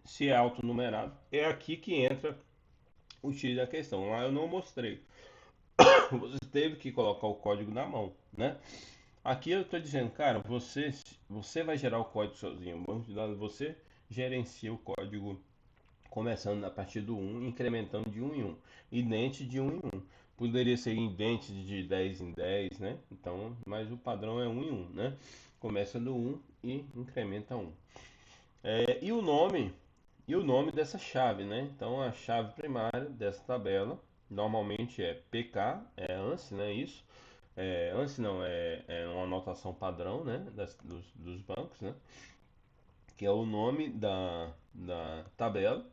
se é autonumerado, é aqui que entra o X da questão. Lá eu não mostrei. Você teve que colocar o código na mão, né? Aqui eu estou dizendo, cara, você vai gerar o código sozinho. O banco de dados você gerencia o código começando a partir do 1, incrementando de 1 em 1. Idente de 1 em 1. Poderia ser idente de 10 em 10, né? Então, mas o padrão é 1 em 1, né? Começa do 1 e incrementa 1. E o nome dessa chave, né? Então, a chave primária dessa tabela normalmente é PK, é ANSI, né? Isso. ANSI não, é uma anotação padrão, né? Dos bancos, né? Que é o nome da tabela.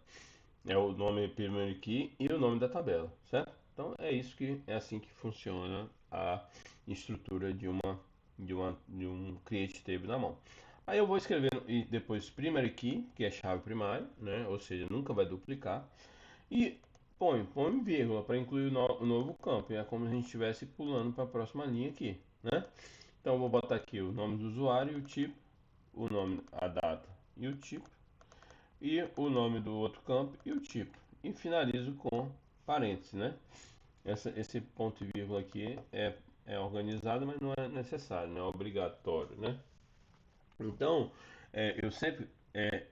É o nome primary key e o nome da tabela, certo? Então é assim que funciona a estrutura de um create table na mão. Aí eu vou escrevendo e depois primary key, que é a chave primária, né? Ou seja, nunca vai duplicar. E põe vírgula para incluir o novo campo. É como se a gente estivesse pulando para a próxima linha aqui, né? Então eu vou botar aqui o nome do usuário e o tipo, o nome, a data e o tipo e o nome do outro campo e o tipo. E finalizo com parênteses, né? Esse ponto e vírgula aqui é é organizado, mas não é necessário, não é obrigatório, né? Então, eu sempre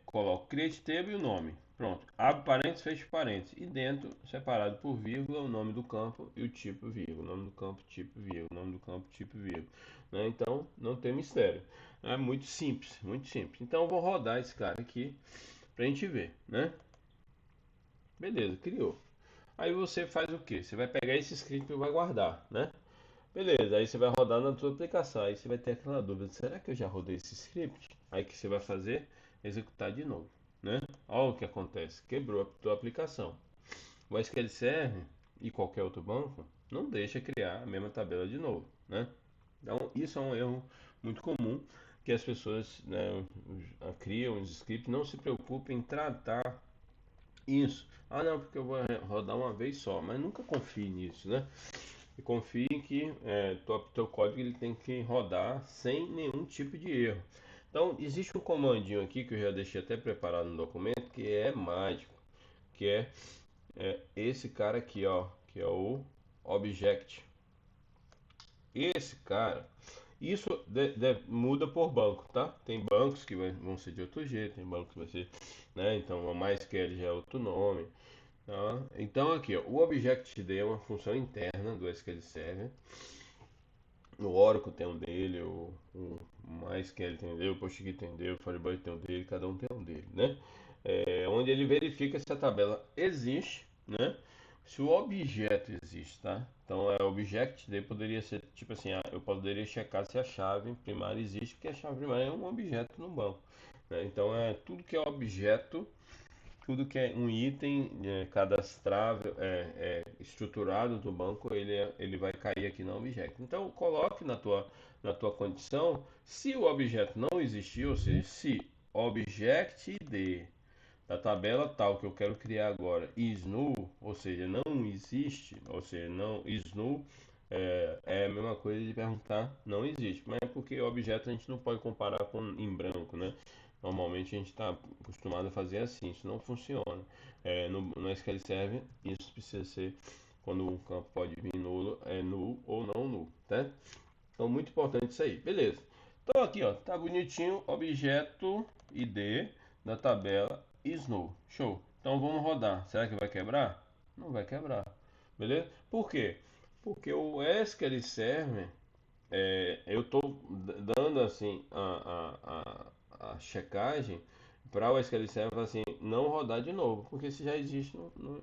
coloco create table e o nome. Pronto. Abre parênteses, fecha parênteses. E dentro, separado por vírgula, o nome do campo e o tipo vírgula. O nome do campo, tipo vírgula. O nome do campo, tipo vírgula. Né? Então, não tem mistério. É muito simples, muito simples. Então, eu vou rodar esse cara aqui pra gente ver, né? Beleza, criou. Aí você faz o que? Você vai pegar esse script e vai guardar, né? Beleza, aí você vai rodar na sua aplicação. Aí você vai ter aquela dúvida: será que eu já rodei esse script? Aí que você vai fazer? Executar de novo, né? Olha o que acontece: quebrou a tua aplicação. O SQL Server e qualquer outro banco não deixa criar a mesma tabela de novo, né? Então, isso é um erro muito comum que as pessoas, né, criam os scripts, não se preocupem em tratar isso. Ah, não, porque eu vou rodar uma vez só, mas nunca confie nisso, né? E confie que teu código ele tem que rodar sem nenhum tipo de erro. Então, existe um comandinho aqui que eu já deixei até preparado no documento que é mágico, que é esse cara aqui, ó, que é o object. Esse cara, isso muda por banco, tá? Tem bancos que vão ser de outro jeito, tem bancos que vai ser, né? Então, o MySQL já é outro nome. Tá? Então aqui, ó, o Object-D é uma função interna do SQL Server. O Oracle tem um dele, o MySQL tem um dele, o PostGIS tem um dele, o Firebase tem um dele, cada um tem um dele, né? Onde ele verifica se a tabela existe, né? Se o objeto existe, tá? Então Object-D poderia ser tipo assim, eu poderia checar se a chave primária existe, porque a chave primária é um objeto no banco, né? Então tudo que é objeto, tudo que é um item cadastrável, estruturado do banco, ele vai cair aqui no objeto. Então, coloque na tua condição, se o objeto não existir, ou seja, se object ID da tabela tal que eu quero criar agora is null, ou seja, não existe, ou seja, não is null, é a mesma coisa de perguntar não existe, mas é porque o objeto a gente não pode comparar com em branco, né? Normalmente a gente está acostumado a fazer assim, isso não funciona. No SQL Server, isso precisa ser quando um campo pode vir nulo, é null ou não null, tá? Então, muito importante isso aí. Beleza. Então, aqui, ó, tá bonitinho, objeto ID da tabela is null. Show. Então, vamos rodar. Será que vai quebrar? Não vai quebrar. Beleza? Por quê? Porque o SQL Server eu estou dando assim a checagem para o SQL Server assim, não rodar de novo, porque se já existe,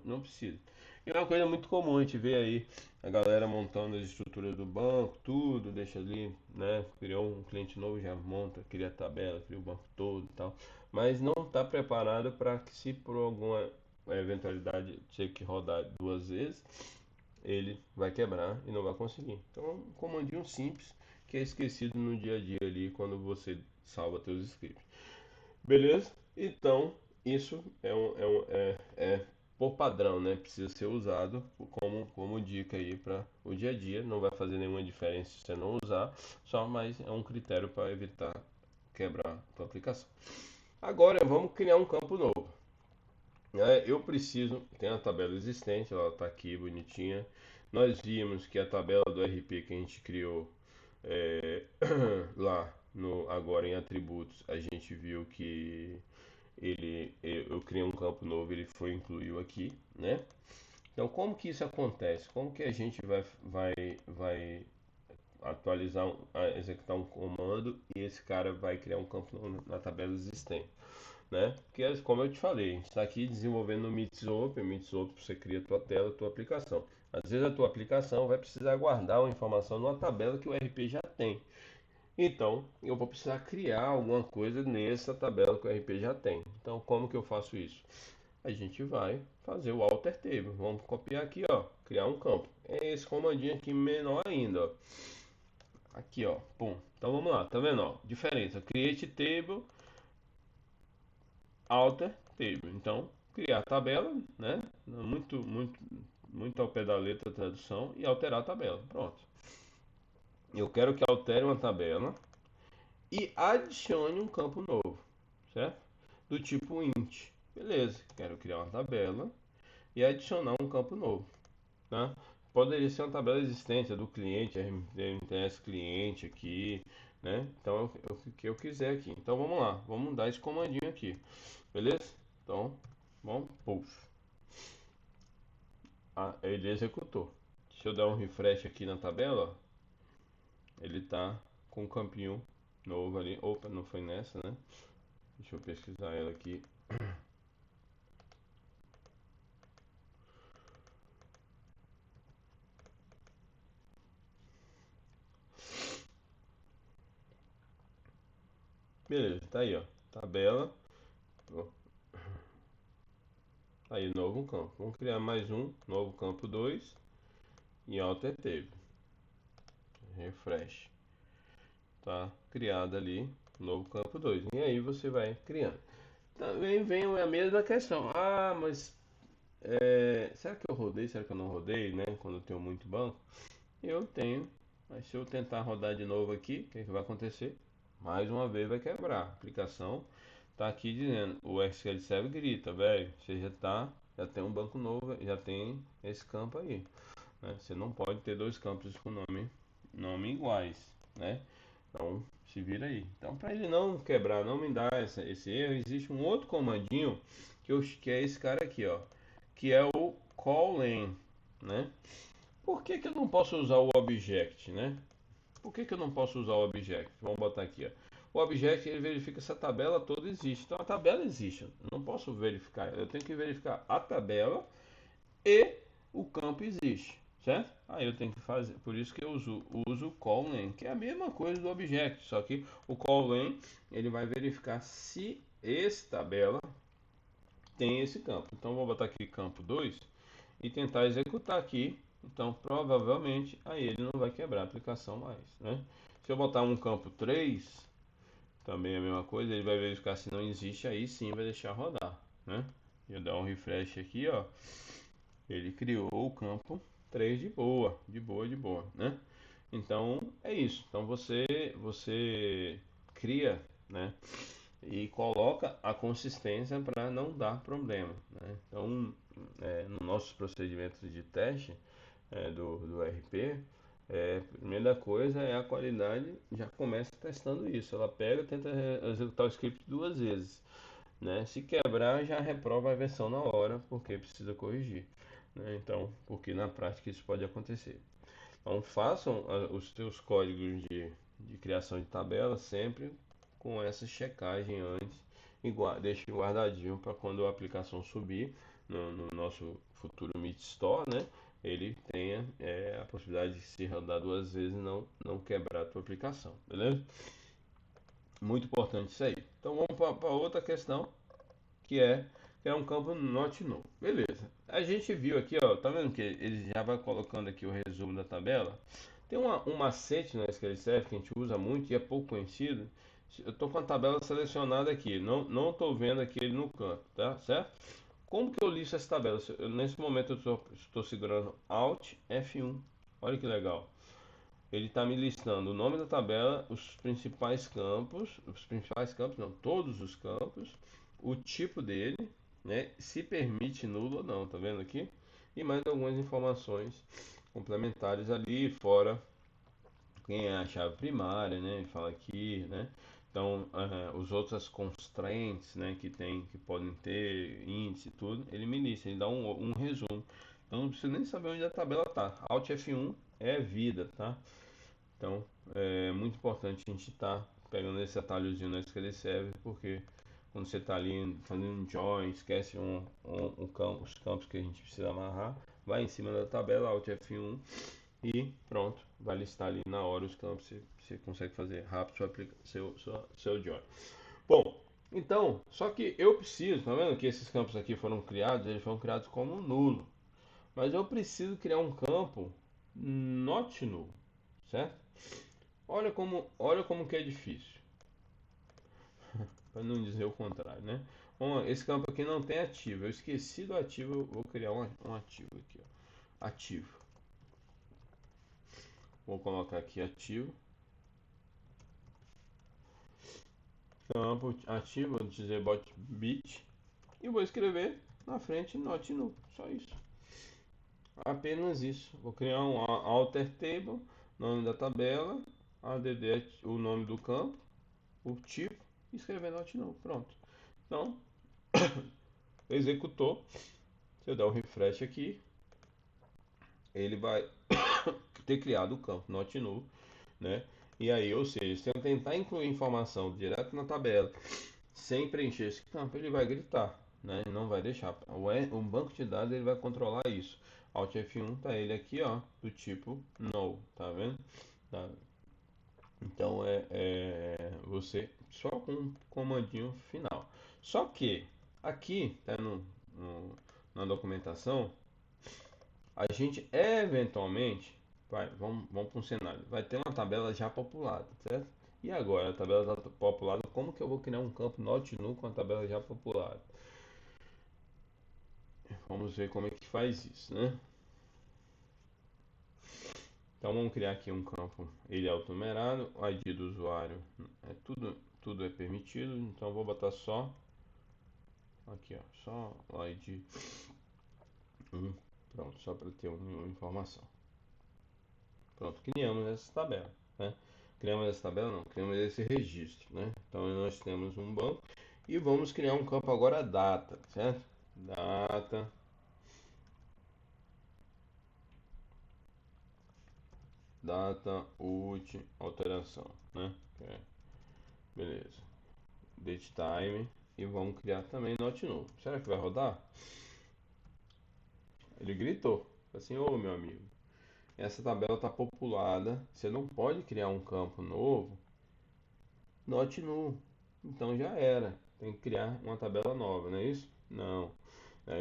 não precisa. E é uma coisa muito comum a gente vê aí a galera montando as estruturas do banco, tudo, deixa ali, né? Criou um cliente novo, já monta, cria a tabela, cria o banco todo e tal, mas não está preparado para que se por alguma eventualidade ter que rodar duas vezes, ele vai quebrar e não vai conseguir. Então, é um comandinho simples que é esquecido no dia a dia ali quando você salva seus scripts. Beleza? Então, isso por padrão, né? Precisa ser usado como dica aí para o dia a dia. Não vai fazer nenhuma diferença se você não usar, só mais é um critério para evitar quebrar a tua aplicação. Agora, vamos criar um campo novo. Eu preciso, tem a tabela existente, ela está aqui bonitinha. Nós vimos que a tabela do RP que a gente criou é, lá agora em atributos, a gente viu que eu criei um campo novo, ele foi incluído aqui, né? Então, como que isso acontece? Como que a gente vai atualizar, executar um comando e esse cara vai criar um campo novo na tabela existente? Né? Porque, como eu te falei, a gente está aqui desenvolvendo no Meetswap. Você cria a tua tela, a tua aplicação. Às vezes a tua aplicação vai precisar guardar uma informação numa tabela que o RP já tem. Então, eu vou precisar criar alguma coisa nessa tabela que o RP já tem. Então, como que eu faço isso? A gente vai fazer o alter table. Vamos copiar aqui, ó, criar um campo. É esse comandinho aqui menor ainda, ó. Aqui, ó, pum. Então vamos lá, tá vendo, ó? Diferença, create table, alter table. Então, criar a tabela, né? Muito ao pé da letra a tradução e alterar a tabela. Pronto. Eu quero que altere uma tabela e adicione um campo novo, certo? Do tipo int. Beleza, quero criar uma tabela e adicionar um campo novo, tá? Poderia ser uma tabela existente, é do cliente, MTS cliente aqui, né? Então é o que eu quiser aqui. Então vamos lá, vamos dar esse comandinho aqui, beleza? Então, bom, puff. Ah, ele executou. Se eu dar um refresh aqui na tabela, ó, ele tá com um campinho novo ali. Opa, não foi nessa, né? Deixa eu pesquisar ela aqui. Beleza, tá aí, ó. Tabela. Ó, tá aí, novo campo. Vamos criar mais um, novo campo 2 e alter table. Refresh. Tá criado ali, novo campo 2. E aí você vai criando. Também vem a mesma questão. Ah, mas será que eu rodei? Será que eu não rodei, né? Quando eu tenho muito banco, eu tenho. Mas se eu tentar rodar de novo aqui, o que, que vai acontecer? Mais uma vez vai quebrar. A aplicação tá aqui dizendo, o SQL Server grita, velho, você já tem um banco novo, já tem esse campo aí, né? Você não pode ter dois campos com nome iguais, né? Então, se vira aí. Então, para ele não quebrar, não me dar esse erro, existe um outro comandinho que é esse cara aqui, ó, que é o calllen, né? Por que que eu não posso usar o object, né? Por que que eu não posso usar o object? Vamos botar aqui, ó. O object ele verifica se a tabela toda existe. Então a tabela existe. Eu não posso verificar. Eu tenho que verificar a tabela e o campo existe, certo? Aí eu tenho que fazer, por isso que eu uso o calllen, que é a mesma coisa do object, só que o calllen ele vai verificar se esse tabela tem esse campo. Então vou botar aqui campo 2 e tentar executar aqui. Então provavelmente aí ele não vai quebrar a aplicação mais, né? Se eu botar um campo 3 também é a mesma coisa, ele vai verificar se não existe, aí sim vai deixar rodar, né? Eu dar um refresh aqui, ó. Ele criou o campo 3 de boa, de boa, de boa, né? Então é isso. Então você cria, né? E coloca a consistência para não dar problema, né? Então, no nossos procedimentos de teste do RP, a primeira coisa é a qualidade, já começa testando isso. Ela pega, tenta executar o script duas vezes, né? Se quebrar, já reprova a versão na hora, porque precisa corrigir, né? Então, porque na prática isso pode acontecer. Então, façam os seus códigos de criação de tabela sempre com essa checagem antes e deixe guardadinho para quando a aplicação subir no nosso futuro Meet Store, né? Ele tenha a possibilidade de se rodar duas vezes e não quebrar a tua aplicação, beleza? Muito importante isso aí. Então vamos para outra questão que é um campo not null. Beleza. A gente viu aqui, ó, tá vendo que ele já vai colocando aqui o resumo da tabela. Tem um macete no SQL Server que a gente usa muito e é pouco conhecido. Eu estou com a tabela selecionada aqui, não estou vendo aqui ele no canto, tá certo? Como que eu listo essa tabela? Nesse momento eu estou segurando Alt F1. Olha que legal. Ele está me listando o nome da tabela, os principais campos, não, todos os campos, o tipo dele, né? Se permite nulo ou não, tá vendo aqui? E mais algumas informações complementares ali, fora quem é a chave primária, né? Ele fala aqui, né? Então, os outros constraints, né, que podem ter índice e tudo, ele me lista, ele dá um resumo. Então, não precisa nem saber onde a tabela tá. Alt F1 é vida, tá? Então, é muito importante a gente estar pegando esse atalhozinho na SQL Server, porque quando você está ali fazendo um join, esquece os campos que a gente precisa amarrar, vai em cima da tabela, Alt F1 e pronto, vai listar ali na hora os campos, você consegue fazer rápido seu join. Bom, então, só que eu preciso, tá vendo que esses campos aqui foram criados, eles foram criados como nulo, mas eu preciso criar um campo not null, certo? Olha como que é difícil, para não dizer o contrário, né? Bom, esse campo aqui não tem ativo. Eu esqueci do ativo, eu vou criar um ativo aqui, ó. Ativo. Vou colocar aqui ativo. Campo ativo, vou dizer bit e vou escrever na frente not null. Só isso. Apenas isso. Vou criar um alter table, nome da tabela, add é o nome do campo, o tipo, e escrever not null. Pronto. Então, executou. Se eu der um refresh aqui, ele vai ter criado o campo not null, né? E aí, ou seja, se eu tentar incluir informação direto na tabela, sem preencher esse campo, ele vai gritar, né? Não vai deixar. O banco de dados ele vai controlar isso. Alt F1 tá ele aqui, ó, do tipo null, tá vendo? Tá. Então é você só com um comandinho final. Só que aqui, tá na documentação, a gente eventualmente vamos para um cenário. Vai ter uma tabela já populada, certo? E agora, a tabela está populada, como que eu vou criar um campo not null com a tabela já populada? Vamos ver como é que faz isso, né? Então vamos criar aqui um campo, ele é autonumerado, o ID do usuário, tudo é permitido, então vou botar só aqui, ó, só o ID 1, pronto, só para ter uma informação. Pronto, criamos essa tabela, né? Criamos essa tabela, não, criamos esse registro, né? Então nós temos um banco e vamos criar um campo agora data, certo? Data, data, ult, alteração, né? Beleza. Date time e vamos criar também not null. Será que vai rodar? Ele gritou, assim, ô meu amigo, essa tabela está populada, você não pode criar um campo novo not null. Então já era. Tem que criar uma tabela nova, não é isso? Não.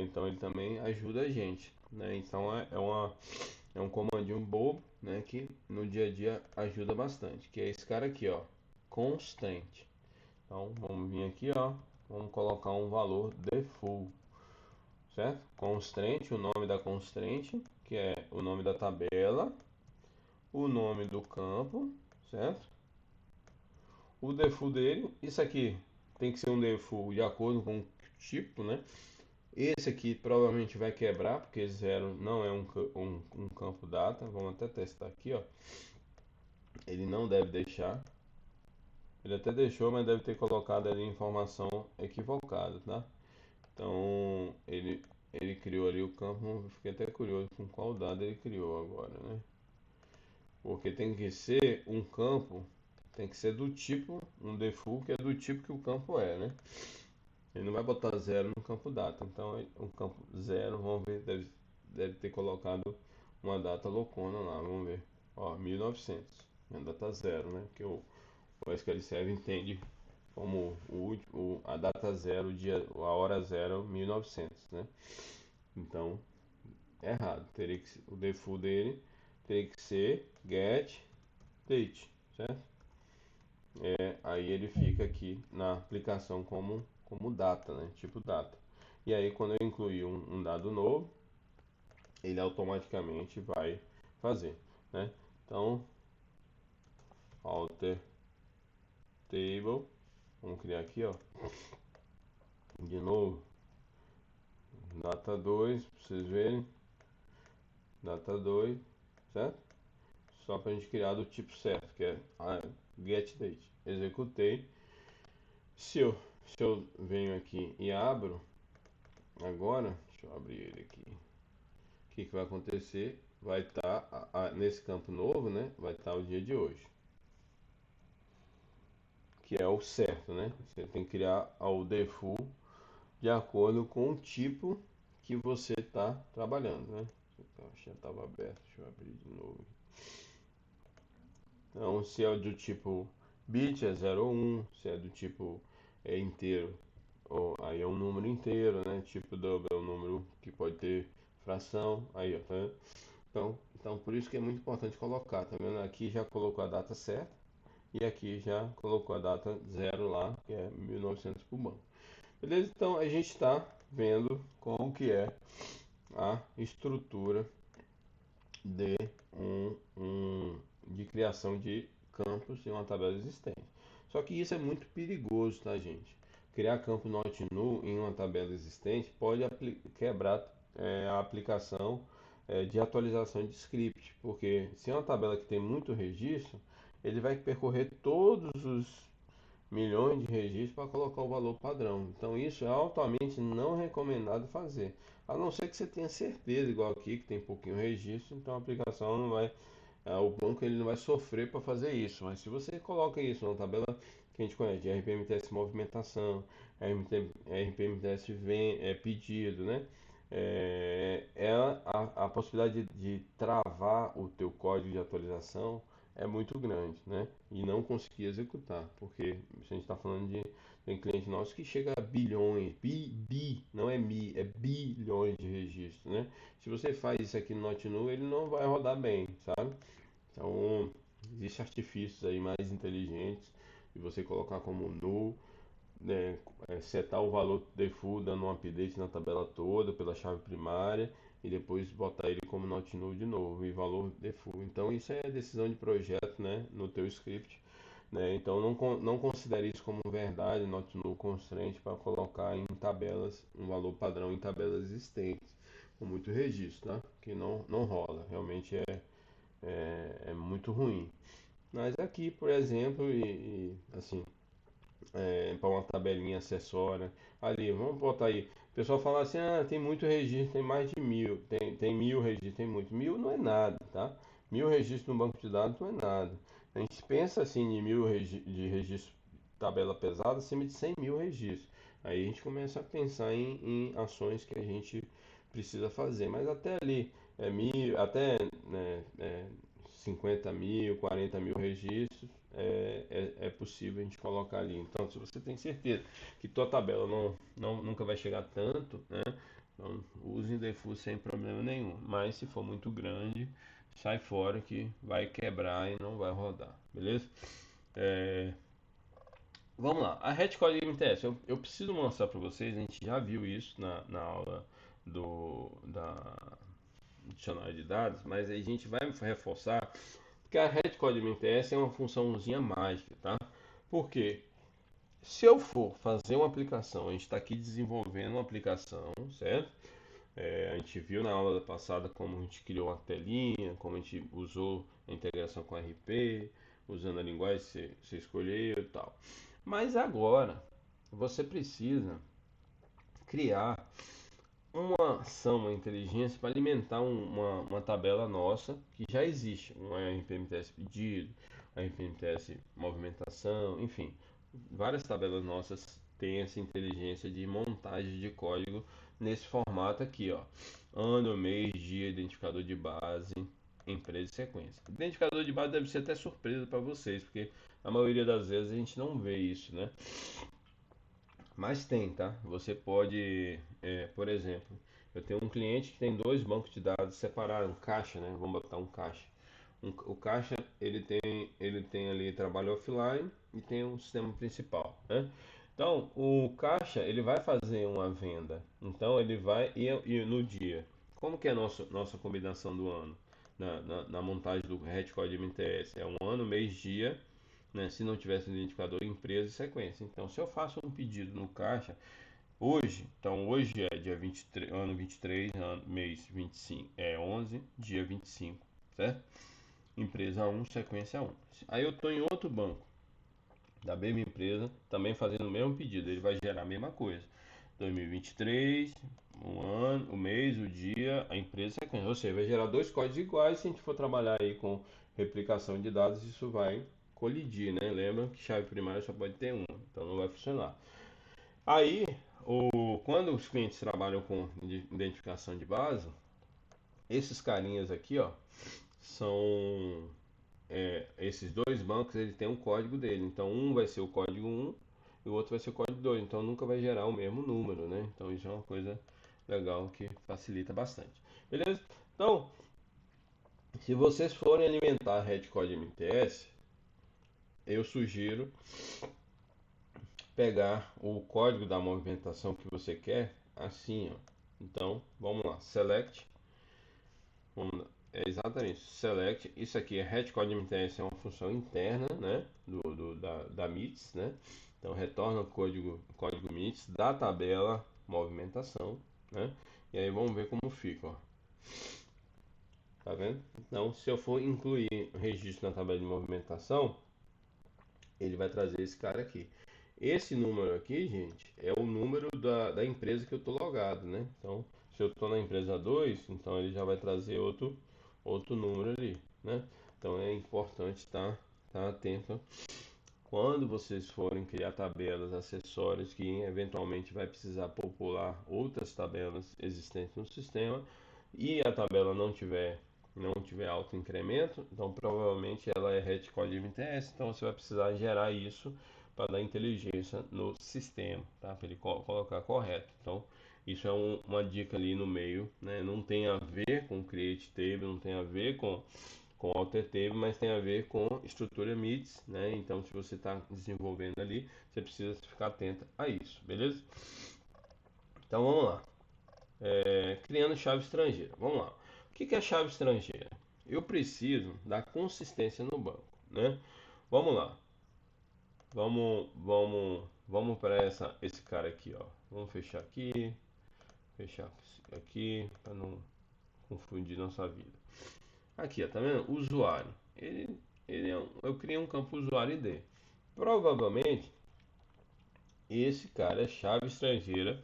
Então ele também ajuda a gente, né? Então é um comandinho bobo, né? Que no dia a dia ajuda bastante. Que é esse cara aqui, ó. Constante. Então vamos vir aqui, ó. Vamos colocar um valor default, certo? Constante, o nome da constante, que é o nome da tabela, o nome do campo, certo? O default dele, isso aqui tem que ser um default de acordo com o tipo, né? Esse aqui provavelmente vai quebrar, porque zero não é um campo data. Vamos até testar aqui, ó. Ele não deve deixar. Ele até deixou, mas deve ter colocado ali informação equivocada, tá? Então ele criou ali o campo. Fiquei até curioso com qual dado ele criou agora, né? Porque tem que ser um campo, tem que ser do tipo, um default que é do tipo que o campo é, né? Ele não vai botar zero no campo data. Então, um campo zero, vamos ver, deve ter colocado uma data loucona lá, vamos ver. Ó, 1900, é data zero, né? Porque o SQL Server entende como a data zero, a hora zero, 1900, né? Então, é errado. O default dele teria que ser get date, certo? Aí ele fica aqui na aplicação como data, né? Tipo data. E aí quando eu incluir um dado novo, ele automaticamente vai fazer, né? Então, alter table, vamos criar aqui, ó, de novo, data 2, para vocês verem, data 2, certo? Só para a gente criar do tipo certo, que é a get date. Executei. Se eu venho aqui e abro, agora, deixa eu abrir ele aqui. O que vai acontecer? Vai estar nesse campo novo, né? Vai estar o dia de hoje, que é o certo, né? Você tem que criar o default de acordo com o tipo que você está trabalhando, né? Já estava aberto, deixa eu abrir de novo. Então, se é do tipo bit é 0 ou 1, se é do tipo inteiro, aí é um número inteiro, né? Tipo double é um número que pode ter fração, aí ó, tá? Então por isso que é muito importante colocar, tá vendo? Aqui já colocou a data certa e aqui já colocou a data zero lá, que é 1900 por banco. Beleza? Então a gente está vendo como que é a estrutura de de criação de campos em uma tabela existente. Só que isso é muito perigoso, tá, gente? Criar campo not null em uma tabela existente pode quebrar a aplicação de atualização de script, porque se é uma tabela que tem muito registro, ele vai percorrer todos os milhões de registros para colocar o valor padrão. Então isso é altamente não recomendado fazer. A não ser que você tenha certeza, igual aqui, que tem pouquinho registro, então a aplicação não vai, o banco ele não vai sofrer para fazer isso. Mas se você coloca isso na tabela que a gente conhece, de RPMTS movimentação, RPMTS pedido, né? A possibilidade de travar o teu código de atualização é muito grande, né? E não conseguir executar, porque a gente está falando de tem cliente nosso que chega a bilhões, não é é bilhões de registros, né? Se você faz isso aqui no Notenu, ele não vai rodar bem, sabe? Então, existem artifícios aí mais inteligentes de você colocar como null, né, setar o valor default dando um update na tabela toda pela chave primária e depois botar ele como not null de novo e valor default. Então isso é decisão de projeto, né, no teu script, né? Então não considere isso como verdade, not null constraint para colocar em tabelas um valor padrão em tabelas existentes com muito registro, tá? Que não rola, realmente é muito ruim. Mas aqui, por exemplo, assim, para uma tabelinha acessória. Ali, vamos botar aí. O pessoal fala assim, tem muito registro, tem mais de 1000, tem 1000 registros, tem muito. 1000 não é nada, tá? 1000 registros no banco de dados não é nada. A gente pensa assim em de registro, tabela pesada, acima de 100 mil registros. Aí a gente começa a pensar em ações que a gente precisa fazer. Mas até ali, até né, 50 mil, 40 mil registros, é possível a gente colocar ali. Então, se você tem certeza que tua tabela nunca vai chegar tanto, né? Então, use em default sem problema nenhum. Mas se for muito grande, sai fora que vai quebrar e não vai rodar, beleza? É, Vamos lá, a Red Code MTS, eu preciso mostrar para vocês, a gente já viu isso na aula da dicionário de dados, mas aí a gente vai reforçar que a Red Code MTS é uma funçãozinha mágica, tá? Porque se eu for fazer uma aplicação, a gente está aqui desenvolvendo uma aplicação, certo? A gente viu na aula passada como a gente criou uma telinha, como a gente usou a integração com a RP, usando a linguagem que você escolheu e tal. Mas agora você precisa criar uma ação, uma inteligência para alimentar uma tabela nossa que já existe, um RPMTS pedido, RPMTS movimentação, enfim, várias tabelas nossas têm essa inteligência de montagem de código nesse formato aqui, ó. Ano, mês, dia, identificador de base, empresa e sequência. Identificador de base deve ser até surpresa para vocês, porque a maioria das vezes a gente não vê isso, né? Mas tem, tá? Você pode, por exemplo, eu tenho um cliente que tem dois bancos de dados separados, um caixa, né? Vamos botar um caixa. O caixa ele tem ali trabalho offline e tem um sistema principal, né? Então o caixa ele vai fazer uma venda, então ele vai e no dia. Como que é a nossa combinação do ano na montagem do Red Code MTS? É um ano, mês, dia, né? Se não tivesse um identificador, empresa e sequência. Então, se eu faço um pedido no caixa hoje, então hoje é dia 23, ano 23, mês 25, 11, dia 25, certo? Empresa um, sequência um. Aí eu estou em outro banco da mesma empresa, também fazendo o mesmo pedido, ele vai gerar a mesma coisa. 2023, um ano, o mês, o dia, a empresa, a sequência. Ou seja, vai gerar dois códigos iguais. Se a gente for trabalhar aí com replicação de dados, isso vai colidir, né? Lembra que chave primária só pode ter uma, então não vai funcionar. Aí, quando os clientes trabalham com identificação de base, esses carinhas aqui, ó, são esses dois bancos, ele tem um código dele. Então, um vai ser o código um e o outro vai ser o código 2. Então, nunca vai gerar o mesmo número, né? Então, isso é uma coisa legal que facilita bastante. Beleza? Então, se vocês forem alimentar a Red Code MTS, eu sugiro pegar o código da movimentação que você quer, assim, ó. Então, vamos lá, select, vamos lá. Exatamente, select, isso aqui é Redcode MTS, é uma função interna, né, da MITS, né, então retorna o código MITS da tabela movimentação, né, e aí vamos ver como fica, ó. Tá vendo? Então, se eu for incluir o registro na tabela de movimentação, ele vai trazer esse cara aqui. Esse número aqui, gente, é o número da empresa que eu estou logado, né? Então, se eu estou na empresa 2, então ele já vai trazer outro número ali, né? Então é importante estar atento quando vocês forem criar tabelas, acessórios que eventualmente vai precisar popular outras tabelas existentes no sistema e a tabela não tiver alto incremento, então provavelmente ela é RET código MTS, então você vai precisar gerar isso para dar inteligência no sistema, tá? Para ele colocar correto. Então isso é uma dica ali no meio, né? Não tem a ver com Create Table, não tem a ver com Alter Table, mas tem a ver com estrutura MIDS, né? Então, se você está desenvolvendo ali, você precisa ficar atento a isso, beleza? Então, vamos lá. Criando chave estrangeira. Vamos lá. O que é chave estrangeira? Eu preciso da consistência no banco, né? Vamos lá. Vamos para esse cara aqui, ó. Vamos fechar aqui, para não confundir nossa vida. Aqui, ó, tá vendo? Usuário. Eu criei um campo usuário ID. Provavelmente esse cara é chave estrangeira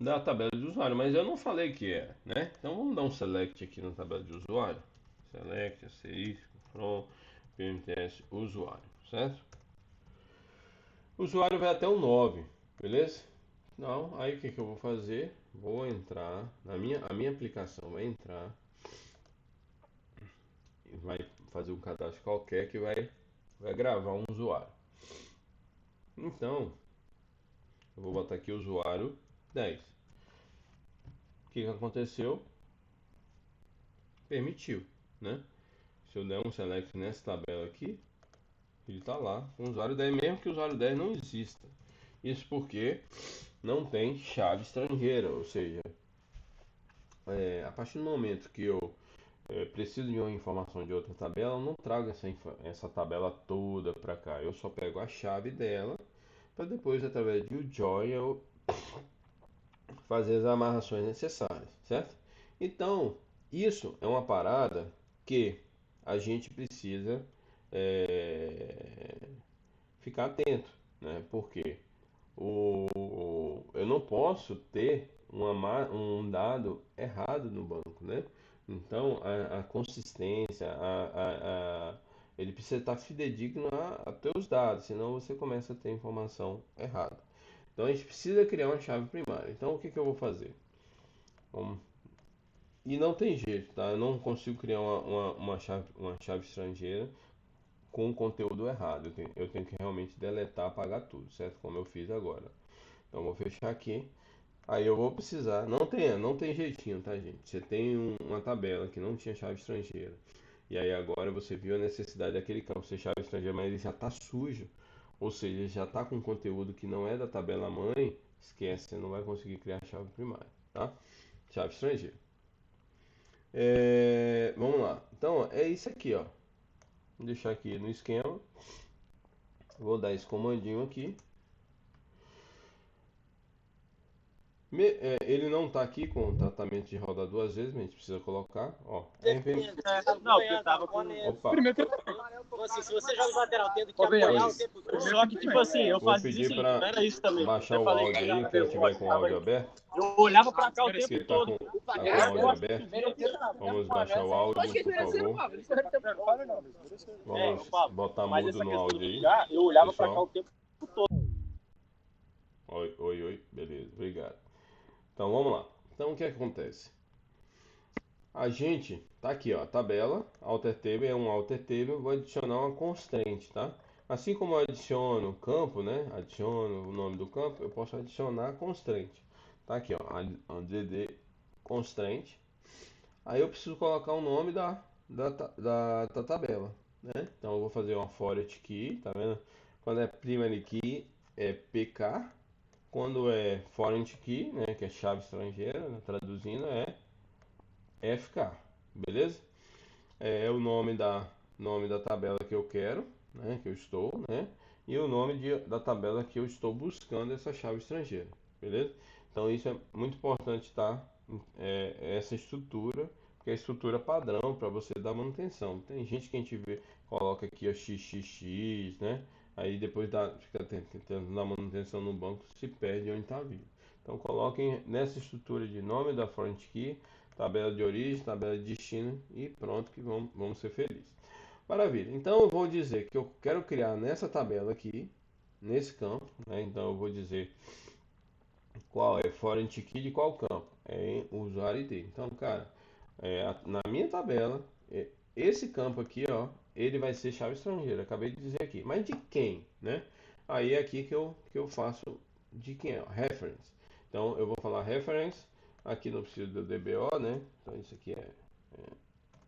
da tabela de usuário, mas eu não falei que é, né? Então vamos dar um select aqui na tabela de usuário. Select, asterisco, from, PMTS, usuário, certo? O usuário vai até o 9, beleza? Então, aí o que eu vou fazer? Vou entrar, a minha aplicação vai entrar e vai fazer um cadastro qualquer que vai gravar um usuário. Então, eu vou botar aqui usuário 10. O que aconteceu? Permitiu, né? Se eu der um select nessa tabela aqui, ele está lá com o usuário 10, mesmo que o usuário 10 não exista. Isso porque não tem chave estrangeira, ou seja, a partir do momento que eu preciso de uma informação de outra tabela, eu não trago essa tabela toda para cá. Eu só pego a chave dela para depois, através de join, eu fazer as amarrações necessárias, certo? Então, isso é uma parada que a gente precisa é, ficar atento, né? Porque eu não posso ter um dado errado no banco, né? Então, a consistência, ele precisa estar fidedigno a teus dados, senão você começa a ter informação errada. Então, a gente precisa criar uma chave primária. Então, o que eu vou fazer? Bom, e não tem jeito, tá? Eu não consigo criar uma chave estrangeira com conteúdo errado. Eu tenho que realmente deletar, apagar tudo, certo? Como eu fiz agora. Então, eu vou fechar aqui. Aí eu vou precisar, não tem jeitinho, tá, gente? Você tem uma tabela que não tinha chave estrangeira. E aí agora você viu a necessidade daquele campo ser chave estrangeira, mas ele já está sujo. Ou seja, ele já está com conteúdo que não é da tabela mãe. Esquece, você não vai conseguir criar chave primária, tá? Chave estrangeira. Vamos lá. Então, é isso aqui, ó. Vou deixar aqui no esquema. Vou dar esse comandinho aqui. Ele não está aqui com o tratamento de rodar duas vezes, mas a gente precisa colocar. Ó, Não, porque eu tava com. Opa, Assim, se você joga lateral, tendo que apoiar o tempo todo. Só que, tipo assim, eu vou fazia pedir assim, para não era isso também. baixar Eu o falei áudio aí, quem tiver com o áudio aberto. eu olhava pra cá o Você tempo tá todo. com o áudio aberto? Vamos baixar o áudio, por favor. Vamos botar Mas mudo essa no questão áudio do aí, ligar, eu olhava pra cá pessoal. o tempo todo. Oi, oi, oi, beleza, obrigado. Então vamos lá. Então o que acontece? A gente tá aqui, ó, a tabela, alter table é um alter table, vou adicionar uma constraint, tá? Assim como eu adiciono campo, né? Adiciono o nome do campo, eu posso adicionar constraint. Tá aqui, ó, add constraint. Aí eu preciso colocar o nome da tabela, né? Então eu vou fazer uma foreign key, tá vendo? Quando é primary key é PK, quando é foreign key, né, que é chave estrangeira, né, traduzindo é FK, beleza? É o nome da tabela que eu quero, né, que eu estou, né? E o nome da tabela que eu estou buscando essa chave estrangeira, beleza? Então isso é muito importante, tá? Essa estrutura que é a estrutura padrão para você dar manutenção. Tem gente que a gente vê, coloca aqui a XXX, né? Aí depois fica tentando dar manutenção no banco, se perde onde está vivo. Então coloquem nessa estrutura de nome da foreign key, tabela de origem, tabela de destino e pronto que vamos ser felizes. Maravilha. Então eu vou dizer que eu quero criar nessa tabela aqui, nesse campo, né? Então eu vou dizer qual é foreign key de qual campo? É em usuário ID. Então, cara, na minha tabela, esse campo aqui, ó, ele vai ser chave estrangeira. Acabei de dizer aqui. Mas de quem, né? Aí é aqui que eu faço de quem, ó, reference. Então, eu vou falar reference. Aqui não precisa do DBO, né? Então, isso aqui é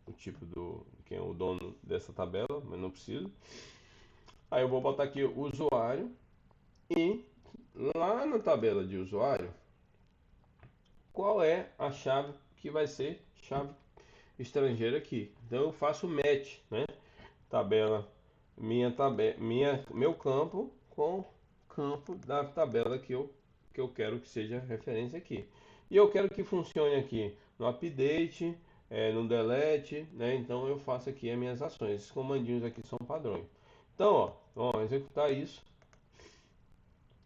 o tipo do quem é o dono dessa tabela, mas não precisa. Aí eu vou botar aqui o usuário e lá na tabela de usuário, qual é a chave que vai ser chave estrangeira aqui. Então eu faço match, né? Tabela, meu campo com campo da tabela que eu quero que seja referência aqui. E eu quero que funcione aqui no update, no delete, né? Então eu faço aqui as minhas ações. Esses comandinhos aqui são padrões. Então, ó, vamos executar isso.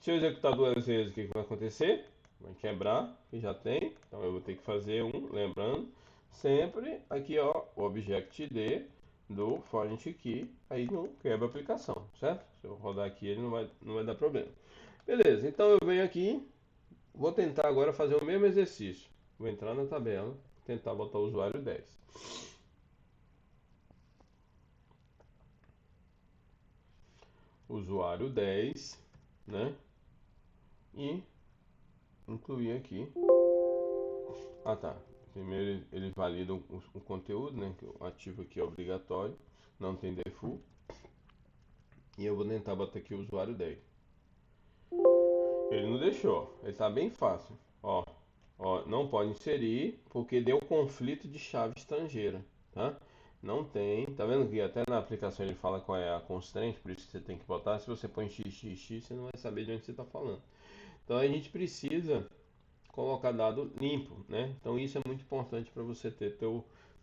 Se eu executar duas vezes, o que vai acontecer? Vai quebrar, que já tem. Então eu vou ter que fazer um, lembrando, sempre aqui ó, o object-d do foreign key, aí não quebra a aplicação, certo? Se eu rodar aqui ele não vai dar problema. Beleza, então eu venho aqui, vou tentar agora fazer o mesmo exercício. Vou entrar na tabela, tentar botar o usuário 10. Usuário 10, né? E incluir aqui. Ah, tá. Primeiro ele valida o conteúdo, né? Que o ativo aqui é obrigatório, não tem default. E eu vou tentar botar aqui o usuário 10. Ele não deixou, ele tá bem fácil. Ó, ó, não pode inserir porque deu conflito de chave estrangeira, tá? Não tem, tá vendo que até na aplicação ele fala qual é a constraint, por isso que você tem que botar. Se você põe xxx, você não vai saber de onde você está falando. Então a gente precisa colocar dado limpo, né? Então isso é muito importante para você ter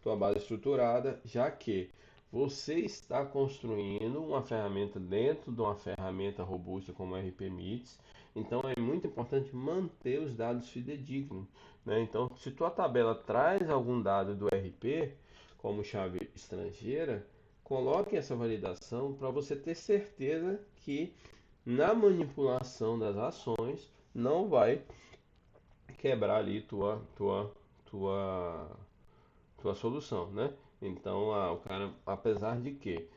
tua base estruturada, já que você está construindo uma ferramenta dentro de uma ferramenta robusta como o RPMITS. Então é muito importante manter os dados fidedignos, né? Então, se tua tabela traz algum dado do RP, como chave estrangeira, coloque essa validação para você ter certeza que na manipulação das ações não vai quebrar ali tua solução, né? Então, o cara, apesar de que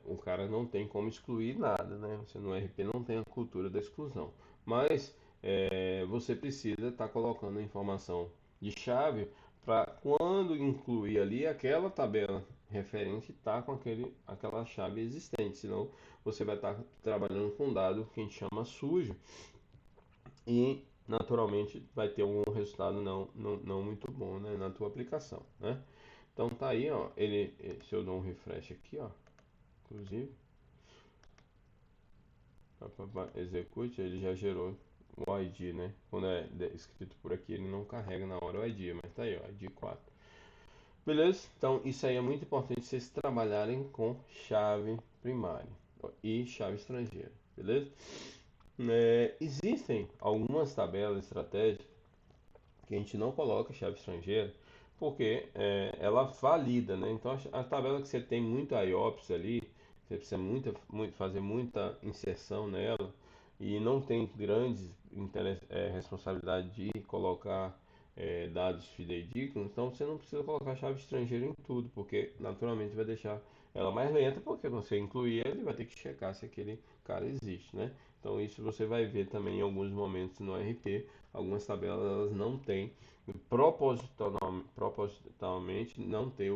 o cara não tem como excluir nada, né? Você no RP não tem a cultura da exclusão, mas você precisa estar colocando a informação de chave para quando incluir ali aquela tabela referente estar com aquela chave existente, senão você vai estar trabalhando com dado que a gente chama sujo e naturalmente vai ter um resultado não muito bom, né, na tua aplicação, né? Então tá aí, ó, se eu dou um refresh aqui, ó, inclusive, execute, ele já gerou o ID, né? Quando é escrito por aqui, ele não carrega na hora o ID, mas tá aí, ó, ID 4. Beleza? Então isso aí é muito importante vocês trabalharem com chave primária e chave estrangeira, beleza? Existem algumas tabelas estratégicas que a gente não coloca chave estrangeira porque ela valida, né? Então a tabela que você tem muito IOPS ali, você precisa fazer muita inserção nela e não tem grandes responsabilidade de colocar dados fidedignos, então você não precisa colocar chave estrangeira em tudo, porque naturalmente vai deixar ela mais lenta, porque você incluir ele vai ter que checar se aquele cara existe, né? Então isso você vai ver também em alguns momentos no RP, algumas tabelas elas não têm propositalmente não ter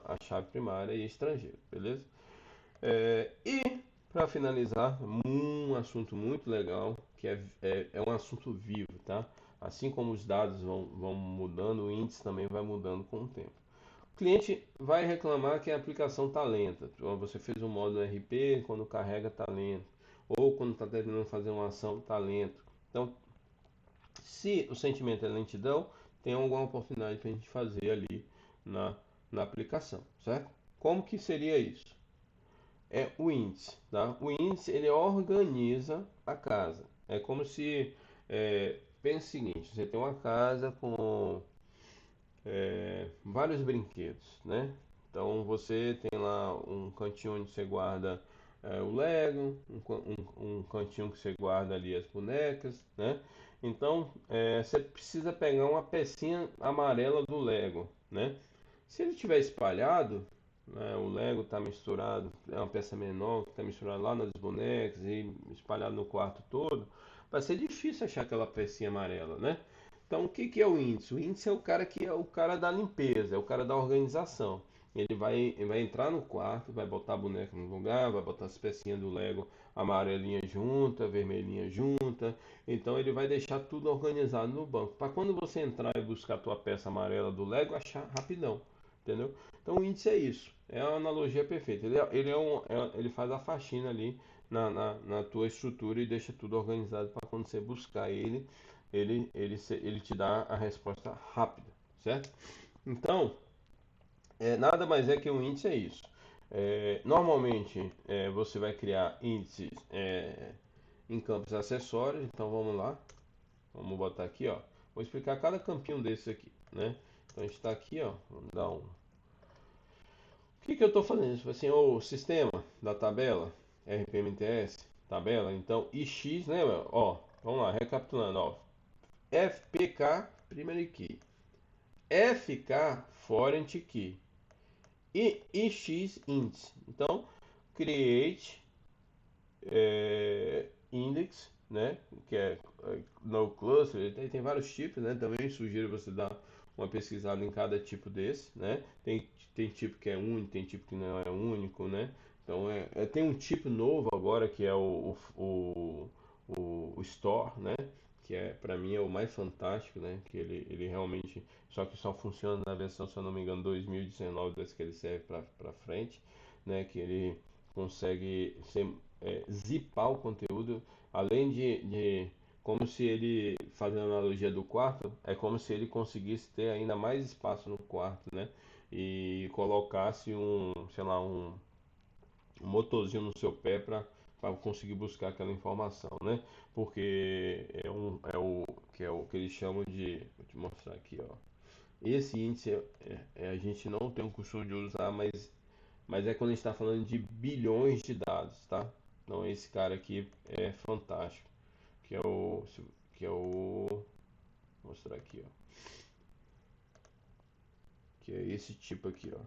a chave primária e estrangeira, beleza? E para finalizar, um assunto muito legal que é um assunto vivo, tá? Assim como os dados vão mudando, o índice também vai mudando com o tempo. O cliente vai reclamar que a aplicação está lenta. Você fez um módulo RP, quando carrega está lento. Ou quando está tentando fazer uma ação está lento. Então, se o sentimento é lentidão, tem alguma oportunidade para a gente fazer ali na, na aplicação, certo? Como que seria isso? É o índice, tá? O índice ele organiza a casa. É como se, pense o seguinte, você tem uma casa com vários brinquedos, né? Então você tem lá um cantinho onde você guarda o Lego, um cantinho que você guarda ali as bonecas, né? Então você precisa pegar uma pecinha amarela do Lego, né? Se ele estiver espalhado, né, o Lego está misturado, é uma peça menor que está misturada lá nas bonecas e espalhado no quarto todo, vai ser difícil achar aquela pecinha amarela, né? Então, o que que é o índice? O índice é o cara que é o cara da limpeza, é o cara da organização. Ele vai entrar no quarto, vai botar a boneca no lugar, vai botar as pecinhas do Lego amarelinha junta, vermelhinha junta. Então, ele vai deixar tudo organizado no banco. Para quando você entrar e buscar a tua peça amarela do Lego, achar rapidão. Entendeu? Então, o índice é isso. É a analogia perfeita. Ele faz a faxina ali na tua estrutura e deixa tudo organizado para quando você buscar ele te dá a resposta rápida, certo? Então, nada mais é que um índice é isso. Normalmente, você vai criar índices em campos acessórios. Então, vamos lá. Vamos botar aqui, ó. Vou explicar cada campinho desse aqui, né? Então, a gente está aqui, ó. Vamos dar um. O que que eu estou fazendo? Tipo assim, o sistema da tabela, RPMTS, tabela, então, IX, né? Ó, vamos lá, recapitulando, ó. FPK, primary key. FK, foreign key. E IX, índice. Então, create index, né? Que no cluster, tem vários tipos, né? Também sugiro você dar uma pesquisada em cada tipo desse, né? Tem tipo que é único, tem tipo que não é único, né? Então, tem um tipo novo agora que é o store, né? Que para mim é o mais fantástico, né? Que ele realmente, só que só funciona na versão, se eu não me engano, 2019, das que ele serve para frente, né? Que ele consegue zipar o conteúdo, além como se ele, fazendo a analogia do quarto, é como se ele conseguisse ter ainda mais espaço no quarto, né? E colocasse sei lá, um motorzinho no seu pé para conseguir buscar aquela informação, né? Porque é o que eles chamam de, vou te mostrar aqui, ó. Esse índice a gente não tem o costume de usar, mas é quando a gente está falando de bilhões de dados, tá? Então esse cara aqui é fantástico, que é o que é o vou mostrar aqui, ó, que é esse tipo aqui, ó.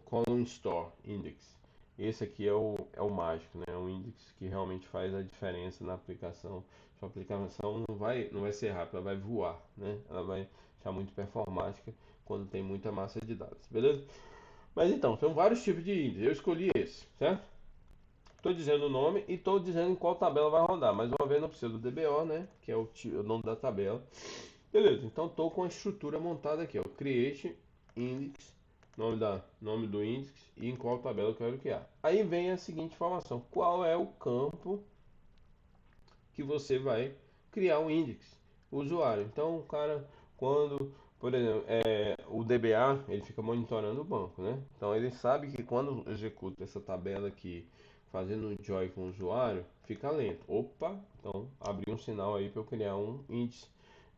Column Store Index. Esse aqui é o mágico, né? É um índice que realmente faz a diferença na aplicação. Sua aplicação não vai ser rápida, ela vai voar, né? Ela vai ficar muito performática quando tem muita massa de dados, beleza? Mas então, tem vários tipos de índices. Eu escolhi esse, certo? Estou dizendo o nome e estou dizendo em qual tabela vai rodar. Mais uma vez, não precisa do DBO, né? Que é o nome da tabela. Beleza, então estou com a estrutura montada aqui, ó. Create Index, nome do índice e em qual tabela eu quero criar. Aí vem a seguinte informação: qual é o campo que você vai criar o índice? O usuário. Então, o cara, quando, por exemplo, o DBA, ele fica monitorando o banco, né? Então, ele sabe que quando executa essa tabela aqui, fazendo um join com o usuário, fica lento. Opa, então abriu um sinal aí para eu criar um índice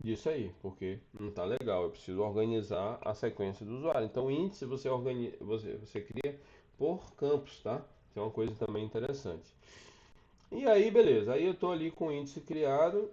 disso aí, porque não está legal. Eu preciso organizar a sequência do usuário. Então, o índice você cria por campos, tá? Isso é uma coisa também interessante. E aí, beleza. Aí eu tô ali com o índice criado,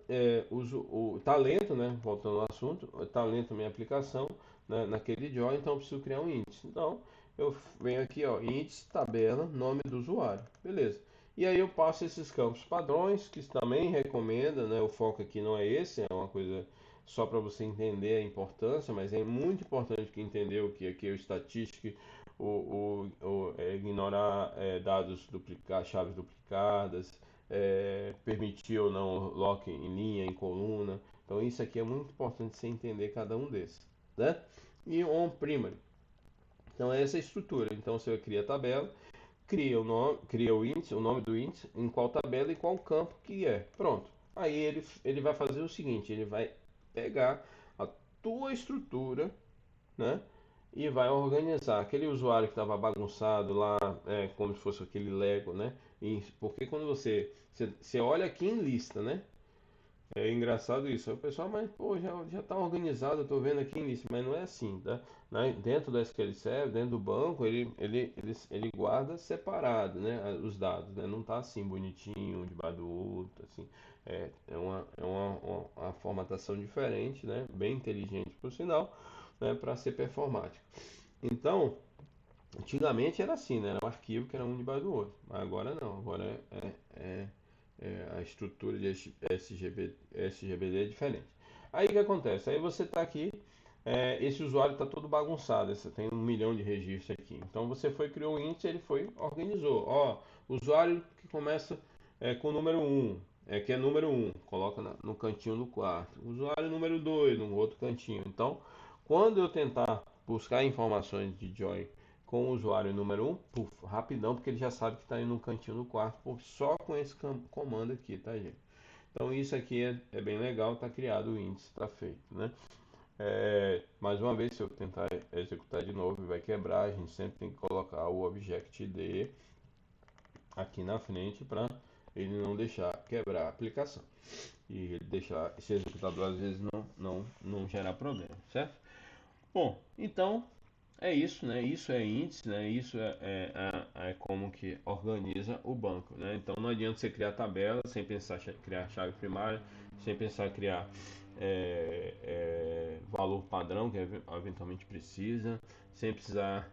uso o talento, né? Voltando ao assunto, o talento minha aplicação, né, naquele join, então eu preciso criar um índice. Então eu venho aqui, ó, índice, tabela, nome do usuário, beleza. E aí eu passo esses campos padrões, que também recomenda, né? O foco aqui não é esse, é uma coisa só para você entender a importância, mas é muito importante que entender o que aqui é o statistic, ignorar dados duplicados, chaves duplicadas, permitir ou não lock em linha, em coluna. Então isso aqui é muito importante você entender cada um desses, né? E on primary. Então é essa estrutura. Então você cria a tabela, cria o nome, cria o índice, o nome do índice, em qual tabela e qual campo que é. Pronto. Aí ele vai fazer o seguinte, ele vai pegar a tua estrutura, né? E vai organizar aquele usuário que estava bagunçado lá, como se fosse aquele Lego, né? Porque quando você olha aqui em lista, né? É engraçado isso. Aí o pessoal, mas pô, já tá organizado, eu tô vendo aqui em lista, mas não é assim, tá? Dentro do SQL Server, dentro do banco, ele guarda separado, né? Os dados, né? Não tá assim bonitinho, um debaixo do outro, assim. Uma formatação diferente, né? Bem inteligente, por sinal, né? Para ser performático. Então, antigamente era assim, né? Era um arquivo que era um debaixo do outro. Mas agora não. Agora a estrutura de SGBD é diferente. Aí o que acontece? Aí você está aqui, esse usuário está todo bagunçado. Você tem 1 milhão de registros aqui. Então você criou o índice, ele organizou. Ó, usuário que começa com o número 1, que é número 1, coloca no cantinho do quarto. Usuário número 2, no outro cantinho. Então, quando eu tentar buscar informações de Joy com o usuário número 1, rapidão, porque ele já sabe que está aí no cantinho do quarto, só com esse comando aqui, tá, gente? Então isso aqui é bem legal, está criado o índice, está feito, né? Mais uma vez, se eu tentar executar de novo, vai quebrar. A gente sempre tem que colocar o object-d aqui na frente para ele não deixar quebrar a aplicação e ele deixar esse executador às vezes não gerar problema, certo? Bom, então é isso, né? Isso é índice, né? Isso é como que organiza o banco, né? Então não adianta você criar tabela sem pensar criar chave primária, sem pensar criar valor padrão que eventualmente precisa, sem pensar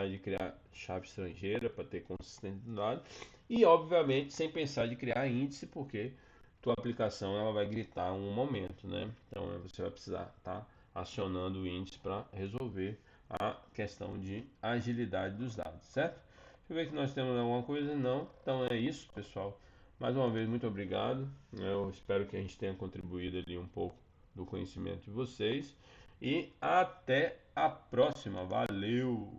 de criar chave estrangeira para ter consistência do dado e obviamente sem pensar de criar índice porque tua aplicação ela vai gritar um momento, né? Então você vai precisar estar acionando o índice para resolver a questão de agilidade dos dados, certo? Deixa eu ver se nós temos alguma coisa. Não. Então é isso, pessoal. Mais uma vez, muito obrigado. Eu espero que a gente tenha contribuído ali um pouco do conhecimento de vocês. E até a próxima. Valeu!